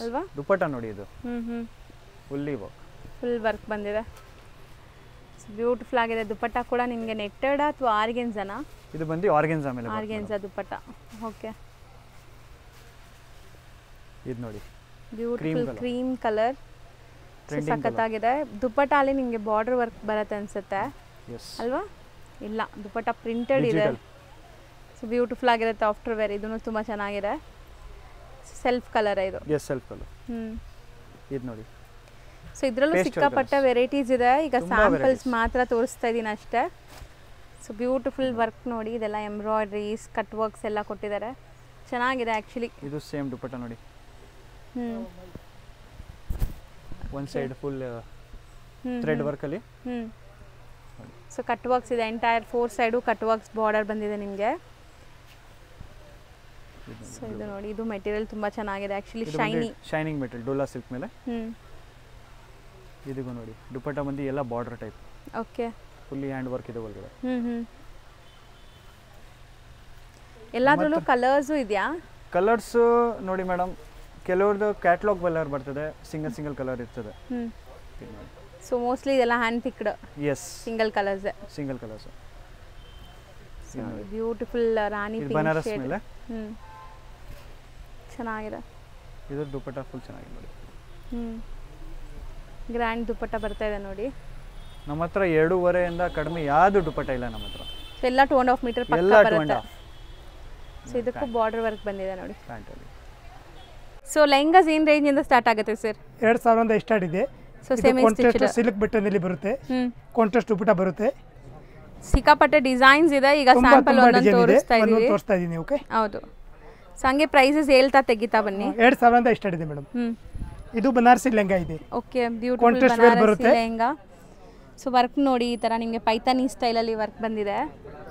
ಅಲ್ವಾ? ದುಪ್ಪಟ್ಟ ನೋಡಿ, ಇದು ಫುಲ್ಲಿ ವರ್ಕ್, ಫುಲ್ ವರ್ಕ್ ಬಂದಿದೆ. ಬ್ಯೂಟಿಫುಲ್ ಆಗಿದೆ. ದುಪ್ಪಟ್ಟ ಕೂಡ ನಿಮಗೆ ನೆಟ್ಟೆಡ್ ಅಥವಾ ಆರ್ಗೆನ್ಸಾನಾ? ಇದು ಬಂದು ಆರ್ಗೆನ್ಸಾ ಮೇಲೆ, ಆರ್ಗೆನ್ಸಾ ದುಪ್ಪಟ್ಟ. ಓಕೆ, ಇದು ನೋಡಿ ಬ್ಯೂಟಿಫುಲ್ ಕ್ರೀಮ್ ಕಲರ್, ಸಖತ್ತಾಗಿದೆ. ದುಪ್ಪಟ್ಟ ಅಲ್ಲಿ ನಿಮಗೆ ಬಾರ್ಡರ್ ವರ್ಕ್ ಬರುತ್ತೆ ಅನ್ಸುತ್ತೆ ಅಲ್ವಾ? ಇಲ್ಲ, ದುಪ್ಪಟ್ಟ ಪ್ರಿಂಟೆಡ್ ಇದೆ. ಸೊ ಬ್ಯೂಟಿಫುಲ್ ಆಗಿರುತ್ತೆ. ಆಫ್ಟರ್ ವೇರ್ ಇದನ್ನು ತುಂಬ ಚೆನ್ನಾಗಿದೆ. ಸೆಲ್ಫ್ ಕಲರ್ ಇದು. Yes, self colour. ಇದು ನೋಡಿ. ಸೊ ಇದರಲ್ಲೂ ಸಿಕ್ಕಾಪಟ್ಟೆ ವೆರೈಟೀಸ್ ಇದೆ. ಈಗ ಸ್ಯಾಂಪಲ್ಸ್ ಮಾತ್ರ ತೋರಿಸ್ತಾ ಇದ್ದೀನಿ ಅಷ್ಟೇ. ಸೊ ಬ್ಯೂಟಿಫುಲ್ ವರ್ಕ್ ನೋಡಿ, ಇದೆಲ್ಲ ಎಂಬ್ರಾಯ್ಡ್ರೀಸ್, ಕಟ್ ವರ್ಕ್ಸ್ ಎಲ್ಲ ಕೊಟ್ಟಿದ್ದಾರೆ. ಚೆನ್ನಾಗಿದೆ ಆ್ಯಕ್ಚುಲಿ. ಇದು ಸೇಮ್ ದುಪ್ಪಟ್ಟ ನೋಡಿ, one side full thread work ಅಲ್ಲಿ. ಸೊ ಕಟ್ ವರ್ಕ್ಸ್ ಇದೆ. Entire 4 side cut works border ಬಂದಿದೆ ನಿಮಗೆ. ಸೊ ಇದು ನೋಡಿ, ಇದು ಮೆಟೀರಿಯಲ್ ತುಂಬಾ ಚೆನ್ನಾಗಿದೆ actually. Shining material, dola silk ಮೇಲೆ. ಇದೀಗ ನೋಡಿ, ದುಪ್ಪಟ್ಟ ಬಂದು ಎಲ್ಲ border type. Okay, fully hand work ಇದೆ ಒಳಗಡೆ. ಎಲ್ಲಾದ್ರಲ್ಲೂ ಕಲರ್ಸ್ ಇದೆಯಾ? ಕಲರ್ಸ್ ನೋಡಿ ಮೇಡಮ್, ಕೆಲವ್ರದ್ದು ಕ್ಯಾಟಲಾಗ್ ಕಲರ್ ಬರ್ತದೆ, ಸಿಂಗಲ್ ಕಲರ್ ಇರ್ತದೆ. ಸೊ ಮೋಸ್ಟ್ಲಿ ಇದೆಲ್ಲ hand picked. Yes, single colours. Beautiful ರಾಣಿ ಪಿಂಕ್ ಬನಾರಸ್ ಶೇಡ್. ಮೇಲೆ ಚೆನ್ನಾಗಿದೆ. ಇದು ದುಪ್ಪಟ್ಟ ಫುಲ್ ಚೆನ್ನಾಗಿದೆ ನೋಡಿ. ಗ್ರ್ಯಾಂಡ್ ದುಪ್ಪಟ್ಟ ಬರ್ತಾ ಇದೆ ನೋಡಿ. ನಮ್ಮ ಹತ್ರ 2.5 ಇಂದ ಕಡಿಮೆ ಯಾವುದು ದುಪ್ಪಟ್ಟ ಇಲ್ಲ ನಮ್ಮ ಹತ್ರ. ಎಲ್ಲ 2.5 ಮೀಟರ್ ಪಕ್ಕ ಬರುತ್ತೆ. ಸೊ ಇದಕ್ಕೂ ಬಾರ್ಡರ್ ವರ್ಕ್ ಬಂದಿದೆ ನೋಡಿ. ಸೊ ಲೆಹಂಗಾಸ್ ಏನು ರೇಂಜ್ ಇಂದ ಸ್ಟಾರ್ಟ್ ಆಗುತ್ತೆ ಸರ್? 2000 ಇಂದ ಸ್ಟಾರ್ಟ್ ಇದೆ. ಸೊ ಸೆಮಿ ಸ್ಟಿಚ್ ಸಿಲ್ಕ್ ಬಟ್ಟೆನಲ್ಲಿ ಬರುತ್ತೆ, ಕಾಂಟ್ರಾಸ್ಟ್ ದುಪ್ಪಟ್ಟ ಬರುತ್ತೆ. ಸಿಕ್ಕಾಪಟ್ಟೆ ಡಿಸೈನ್ಸ್ ಇದೆ. ಈಗ ಸ್ಯಾಂಪಲ್ ಒಂದೊಂದು ತೋರಿಸ್ತಾ ಇದೀನಿ. ಓಕೆ, ಹೌದು. ಸೊ ಹಂಗೆ ಪ್ರೈಸಸ್ ಹೇಳ್ತಾ ತೆಗಿತಾ ಬನ್ನಿ. 2000 ಇಂದ ಸ್ಟಾರ್ಟ್ ಇದೆ ಮೇಡಮ್. ಇದು ಬನಾರಸಿ ಲೆಹಂಗಾ ಇದೆ. Okay, beautiful Banarasi lehenga. So work ನೋಡಿ, ಈ ತರ ನಿಮಗೆ ಪೈತಾನಿ ಸ್ಟೈಲ್ ಅಲ್ಲಿ ವರ್ಕ್ ಬಂದಿದೆ.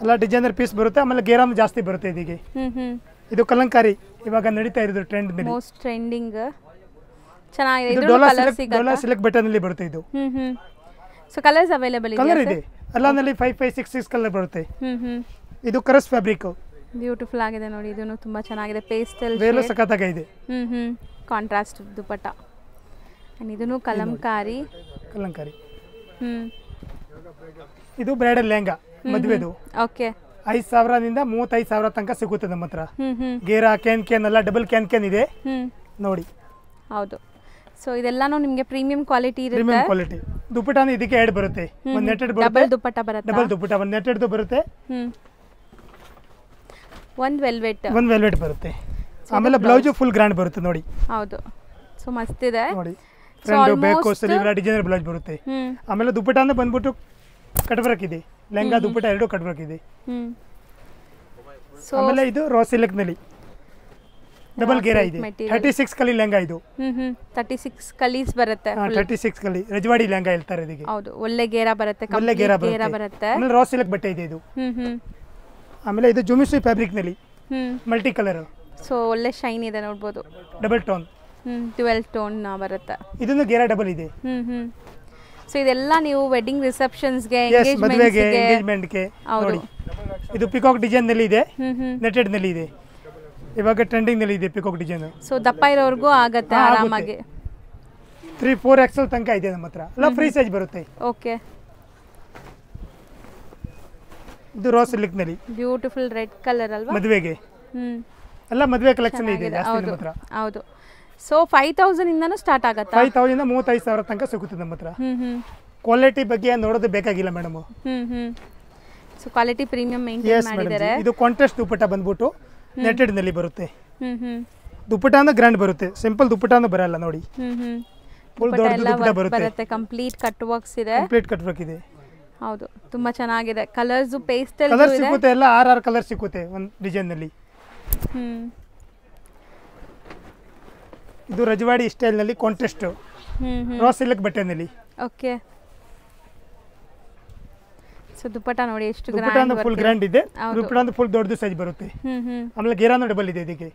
ಎಲ್ಲ ಡಿಸೈನರ್ ಪೀಸ್ ಬರುತ್ತೆ. ಆಮೇಲೆ ಗೇರಾಮ್ ಜಾಸ್ತಿ ಬರುತ್ತೆ ಇದಕ್ಕೆ. ಇದು ಕಲಂಕಾರಿ ಇವಾಗ ನಡೀತಾ ಇರೋದು ಟ್ರೆಂಡ್ ನಲ್ಲಿ, ಮೋಸ್ಟ್ ಟ್ರೆಂಡಿಂಗ್. ಚೆನ್ನಾಗಿದೆ. ಇದು ಡೋಲಾ ಸಿಲ್ಕ್ ಬಟನ್ನಲ್ಲಿ ಬರುತ್ತೆ ಇದು. ಸೊ ಕಲರ್ಸ್ ಅವೈಲೇಬಲ್ ಇದೆ? ಕಲರ್ ಇದೆ ಎಲ್ಲಾನಲ್ಲಿ 5, 5, 6 ಕಲರ್ ಬರುತ್ತೆ. ಇದು ಕರಸ್ ಫ್ಯಾಬ್ರಿಕ್. ಬ್ಯೂಟಿಫುಲ್ ಆಗಿದೆ ನೋಡಿ. ಇದನ್ನು ತುಂಬಾ ಚೆನ್ನಾಗಿದೆ. ಪೇಸ್ಟಲ್ ವೇಲು ಸಖತ್ತಾಗಿದೆ. Contrast dupatta. ಅಂಡ್ ಇದನ್ನು ಕಲಂಕಾರಿ. ಇದು ಬ್ರೈಡಲ್ ಲೆಹಂಗಾ ಮದುವೆದು. ಓಕೆ, 5000 ನಿಂದ 35,000 ತನಕ ಸಿಗುತ್ತೆ ನಮ್ಮ ಹತ್ರ. ಗೇರಾ ಕ್ಯಾನ್ ಎಲ್ಲ ಡಬಲ್ ಕ್ಯಾನ್ ಇದೆ ನೋಡಿ. ಹೌದು. ಸೊ ಇದೆಲ್ಲಾನು ನಿಮಗೆ ಪ್ರೀಮಿಯಂ ಕ್ವಾಲಿಟಿ ಇರುತ್ತೆ. Premium quality. ದುಪ್ಪಟ್ಟಾನು ಇದಕ್ಕೆ ಆಡ್ ಬರುತ್ತೆ. ಒಂದು ನೆಟೆಡ್ ಬರುತ್ತೆ, ಡಬಲ್ ದುಪ್ಪಟ್ಟ ಬರುತ್ತೆ. ಡಬಲ್ ದುಪ್ಪಟ್ಟ, ಒಂದು ನೆಟೆಡ್ ಬರುತ್ತೆ, ಒಂದು ವೆಲ್ವೆಟ್ ಬರುತ್ತೆ. ಆಮೇಲೆ ಬ್ಲೌಸ್ ಫುಲ್ ಗ್ರ್ಯಾಂಡ್ ಬರುತ್ತೆ ನೋಡಿ. ಹೌದು. ಸೊ ಮಸ್ತ್ ಇದೆ ನೋಡಿ. Front back sleeve designer blouse ಬರುತ್ತೆ. ಆಮೇಲೆ ದುಪ್ಪಟ್ಟ ಅಂದ್ರೆ ಬಂದ್ಬಿಟ್ಟು ಕಟ್ ವರ್ಕ್ ಇದೆ. ಲೆಹಂಗಾ ದುಪ್ಪಟ್ಟ ಎರಡು ಕಟ್ ವರ್ಕ್ ಇದೆ. ಆಮೇಲೆ ಇದು ರಾ ಸಿಲ್ಕ್ ನಲ್ಲಿ ಡಬಲ್ ಗೇರಾ ಇದೆ. 36 ಕಲಿ ಲೆಹಂಗಾ ಇದು. 36 ಕಲೀಸ್ ಬರುತ್ತೆ. 36 ಕಲಿ ರಜವಾಡಿ ಲೆಹಂಗಾ ಹೇಳ್ತಾರೆ ಇದಕ್ಕೆ. ಹೌದು, ಒಳ್ಳೆ ಗೇರಾ ಬರುತ್ತೆ. ಒಳ್ಳೆ ಗೇರಾ ಬರುತ್ತೆ. ಆಮೇಲೆ ರಾ ಸಿಲ್ಕ್ ಬಟ್ಟೆ ಇದೆ ಇದು. ಆಮೇಲೆ ಇದು ಜುಮಿಸಿ ಫ್ಯಾಬ್ರಿಕ್ ನಲ್ಲಿ ಮಲ್ಟಿ ಕಲರ್. ಸೊ ಒಳ್ಳೆ ಶೈನ್ ಇದೆ ನೋಡಬಹುದು. Double tone. 12 ಟೋನ್ ಬರುತ್ತೆ. ಇದನ್ನು ಗೇರಾ ಡಬಲ್ ಇದೆ. ಸೊ ಇದೆಲ್ಲ ನೀವು ವೆಡ್ಡಿಂಗ್ ರಿಸೆಪ್ಷನ್ಸ್ಗೆ, ಎಂಗೇಜ್ಮೆಂಟ್ಗೆ ನೋಡಿ. ಇದು ಪಿಕಾಕ್ ಡಿಸೈನ್ ನಲ್ಲಿ ಇದೆ, ನೆಟೆಡ್ ನಲ್ಲಿ ಇದೆ. ಇವಾಗ ಟ್ರೆಂಡಿಂಗ್ ನಲ್ಲಿ ಇದೆ ಪಿಕಾಕ್ ಡಿಸೈನ್. ಸೊ ದಪ್ಪ ಇರೋರ್ಗೂ ಆಗುತ್ತೆ ಆರಾಮಾಗಿ. 3-4 XL ತನಕ ಇದೆ ನಮ್ಮ ಹತ್ರ. ಎಲ್ಲ ಫ್ರೀ ಸೈಜ್ ಬರುತ್ತೆ. ಓಕೆ, ಇದು ರಾ ಸಿಲ್ಕ್ ನಲ್ಲಿ ಬ್ಯೂಟಿಫುಲ್ ರೆಡ್ ಕಲರ್ ಅಲ್ವಾ ಮದುವೆಗೆ. ಎಲ್ಲ ಮದುವೆ ಕಲೆಕ್ಷನ್ ಇದೆ ಜಾಸ್ತಿ ನಮ್ಮ ಹತ್ರ. ಹೌದು. ಸೊ 5000 ಇಂದನೂ ಸ್ಟಾರ್ಟ್ ಆಗುತ್ತೆ. 5000 ಇಂದ 35,000 ತನಕ ಸಿಗುತ್ತೆ ನಮ್ಮ ಹತ್ರ. ಕ್ವಾಲಿಟಿ ಬಗ್ಗೆ ನೋಡೋದು ಬೇಕಾಗಿಲ್ಲ madam. So quality premium maintain ಮಾಡಿದ್ದಾರೆ. ಇದು ಕಾಂಟ್ರಾಸ್ಟ್ ದುಪ್ಪಟ್ಟ ಬಂದ್ಬಿಟ್ಟು ನೆಟೆಡ್ ನಲ್ಲಿ ಬರುತ್ತೆ. ದುಪ್ಪಟ್ಟ ಅಂದ್ರೆ ಗ್ರ್ಯಾಂಡ್ ಬರುತ್ತೆ. ಸಿಂಪಲ್ ದುಪ್ಪಟ್ಟ ಅಂದ್ರೆ ಬರಲ್ಲ ನೋಡಿ. ಫುಲ್ ದೊಡ್ಡ ದುಪ್ಪಟ್ಟ ಬರುತ್ತೆ. ಕಂಪ್ಲೀಟ್ ಕಟ್ ವರ್ಕ್ಸ್ ಇದೆ. ಕಂಪ್ಲೀಟ್ ಕಟ್ ವರ್ಕ್ ಇದೆ. ಹೌದು, ತುಂಬಾ ಚೆನ್ನಾಗಿದೆ. ಕಲರ್ಸ್ ಪೇಸ್ಟಲ್ ಕಲರ್ ಸಿಗುತ್ತೆ. ಎಲ್ಲ 6 ಕಲರ್ ಸಿಗುತ್ತೆ ಒಂದು ಡಿಸೈನ್ ನಲ್ಲಿ. ಇದು ರಜವಾಡಿ ಸ್ಟೈಲ್ನಲ್ಲಿ ಕಾಂಟ್ರಾಸ್ಟ್ ರಾ ಸಿಲ್ಕ್ ಬಟ್ಟೆನಲ್ಲಿ. ಓಕೆ. ಸೊ ದುಪ್ಪಟ್ಟ ನೋಡಿ ಎಷ್ಟು ದುಪ್ಪಟ್ಟ ಅಂದ್ರೆ ಫುಲ್ ಗ್ರ್ಯಾಂಡ್ ಇದೆ. ದುಪ್ಪಟ್ಟ ಅಂದ್ರೆ ಫುಲ್ ದೊಡ್ಡದು ಸೈಜ್ ಬರುತ್ತೆ. ಆಮೇಲೆ ಗೇರಾನು ಡಬಲ್ ಇದೆ ಇದಕ್ಕೆ.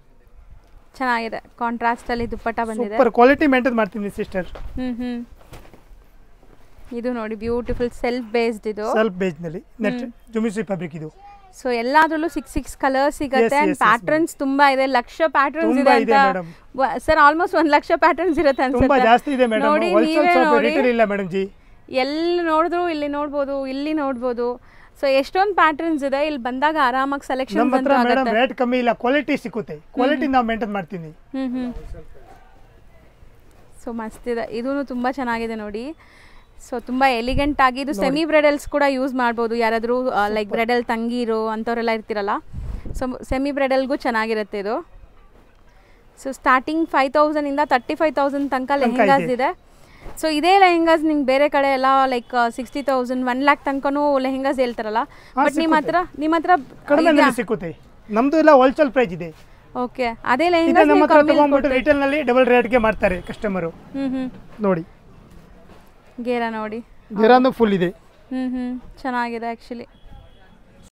ಚೆನ್ನಾಗಿದೆ, ಕಾಂಟ್ರಾಸ್ಟ್ ಅಲ್ಲಿ ದುಪ್ಪಟ್ಟ ಬಂದಿದೆ. ಸೂಪರ್ ಕ್ವಾಲಿಟಿ ಮೇಂಟೈನ್ ಮಾಡ್ತೀನಿ ಸಿಸ್ಟರ್. ಇದು ನೋಡಿ ಬ್ಯೂಟಿಫುಲ್ ಸೆಲ್ಫ್ ಬೇಸ್ಡ್, ಇದು ಸೆಲ್ಫ್ ಬೇಸ್ಡ್ ನಲ್ಲಿ ನೆಟ್ ಜುಮಿಸಿ ಫ್ಯಾಬ್ರಿಕ್ ಇದು. ಸೊ ಎಲ್ಲಾದ್ರಲ್ಲೂ 6 ಕಲರ್ಸ್ ಸಿಗುತ್ತೆ ಅಂಡ್ ಪ್ಯಾಟರ್ನ್ಸ್ ತುಂಬಾ ಇದೆ. ಲಕ್ಷ ಪ್ಯಾಟರ್ನ್ಸ್ ಇದೆ ಅಂತ ಸರ್, ಆಲ್ಮೋಸ್ಟ್ 1 ಲಕ್ಷ ಪ್ಯಾಟರ್ನ್ಸ್ ಇರುತ್ತೆ ಅನ್ಸುತ್ತೆ. ತುಂಬಾ ಜಾಸ್ತಿ ಇದೆ ಮೇಡಂ. ನೋಡಿ ನೀವೇ ನೋಡಿ, ಇಲ್ಲ ಮೇಡಂ ಜಿ, ಎಲ್ಲಿ ನೋಡಿದ್ರು ಇಲ್ಲಿ ನೋಡಬಹುದು, ಇಲ್ಲಿ ನೋಡಬಹುದು. ಸೊ ಎಷ್ಟೊಂದು ಪ್ಯಾಟರ್ನ್ಸ್ ಇದೆ, ಇಲ್ಲಿ ಬಂದಾಗ ಆರಾಮಾಗಿ ಸೆಲೆಕ್ಷನ್ ನಮ್ಮ ಹತ್ರ ಮೇಡಂ ರೇಟ್ ಕಮ್ಮಿ ಇಲ್ಲ, ಕ್ವಾಲಿಟಿ ಸಿಗುತ್ತೆ. ಕ್ವಾಲಿಟಿ ನಾವು ಮೇಂಟೈನ್ ಮಾಡ್ತೀನಿ. ಸೊ ಮಸ್ತ್ ಇದೆ, ಇದೂ ತುಂಬಾ ಚೆನ್ನಾಗಿದೆ ನೋಡಿ. ಸೊ ತುಂಬ ಎಲಿಗೆಂಟ್ ಆಗಿ, ಇದು ಸೆಮಿ ಬ್ರೈಡಲ್ಸ್ ಕೂಡ ಯೂಸ್ ಮಾಡ್ಬೋದು. ಯಾರಾದರೂ ಲೈಕ್ ಬ್ರೈಡಲ್ ತಂಗಿರೋ ಅಂಥವರೆಲ್ಲ ಇರ್ತಿರಲ್ಲ, ಸೊ ಸೆಮಿ ಬ್ರೈಡಲ್ಗೂ ಚೆನ್ನಾಗಿರುತ್ತೆ ಇದು. ಸೊ ಸ್ಟಾರ್ಟಿಂಗ್ 5,000 ಇಂದ 35,000 ತನಕ ಲೆಹೆಂಗಾಸ್ ಇದೆ. ಸೊ ಇದೇ ಲೆಹೆಂಗಾಸ್ ನಿಮ್ಗೆ ಬೇರೆ ಕಡೆ ಎಲ್ಲ ಲೈಕ್ 60,000 1 lakh ತನಕನೂ ಲೆಹೆಂಗಾಸ್ ಹೇಳ್ತಾರಲ್ಲ, ಬಟ್ ನಿಮ್ಮ ಹತ್ರ ಕಡಿಮೆ ಸಿಗುತ್ತೆ. ನಮ್ದು ಎಲ್ಲ ಹೋಲ್ಸೇಲ್ ಪ್ರೈಸ್ ಇದೆ. ಓಕೆ, ಅದೇ ಲೆಹೆಂಗಾಸ್ ನಮ್ಮ ಹತ್ರ ತಗೊಂಡ್ಬಿಟ್ಟು ರಿಟೇಲ್ ನಲ್ಲಿ ಡಬಲ್ ರೇಟ್ ಗೆ ಮಾರ್ತಾರೆ ಕಸ್ಟಮರ್. ನೋಡಿ ಗೇರಾ ನೋಡಿ, ಗೇರಾನು ಫುಲ್ ಇದೆ. ಚೆನ್ನಾಗಿದೆ ಆ್ಯಕ್ಚುಲಿ.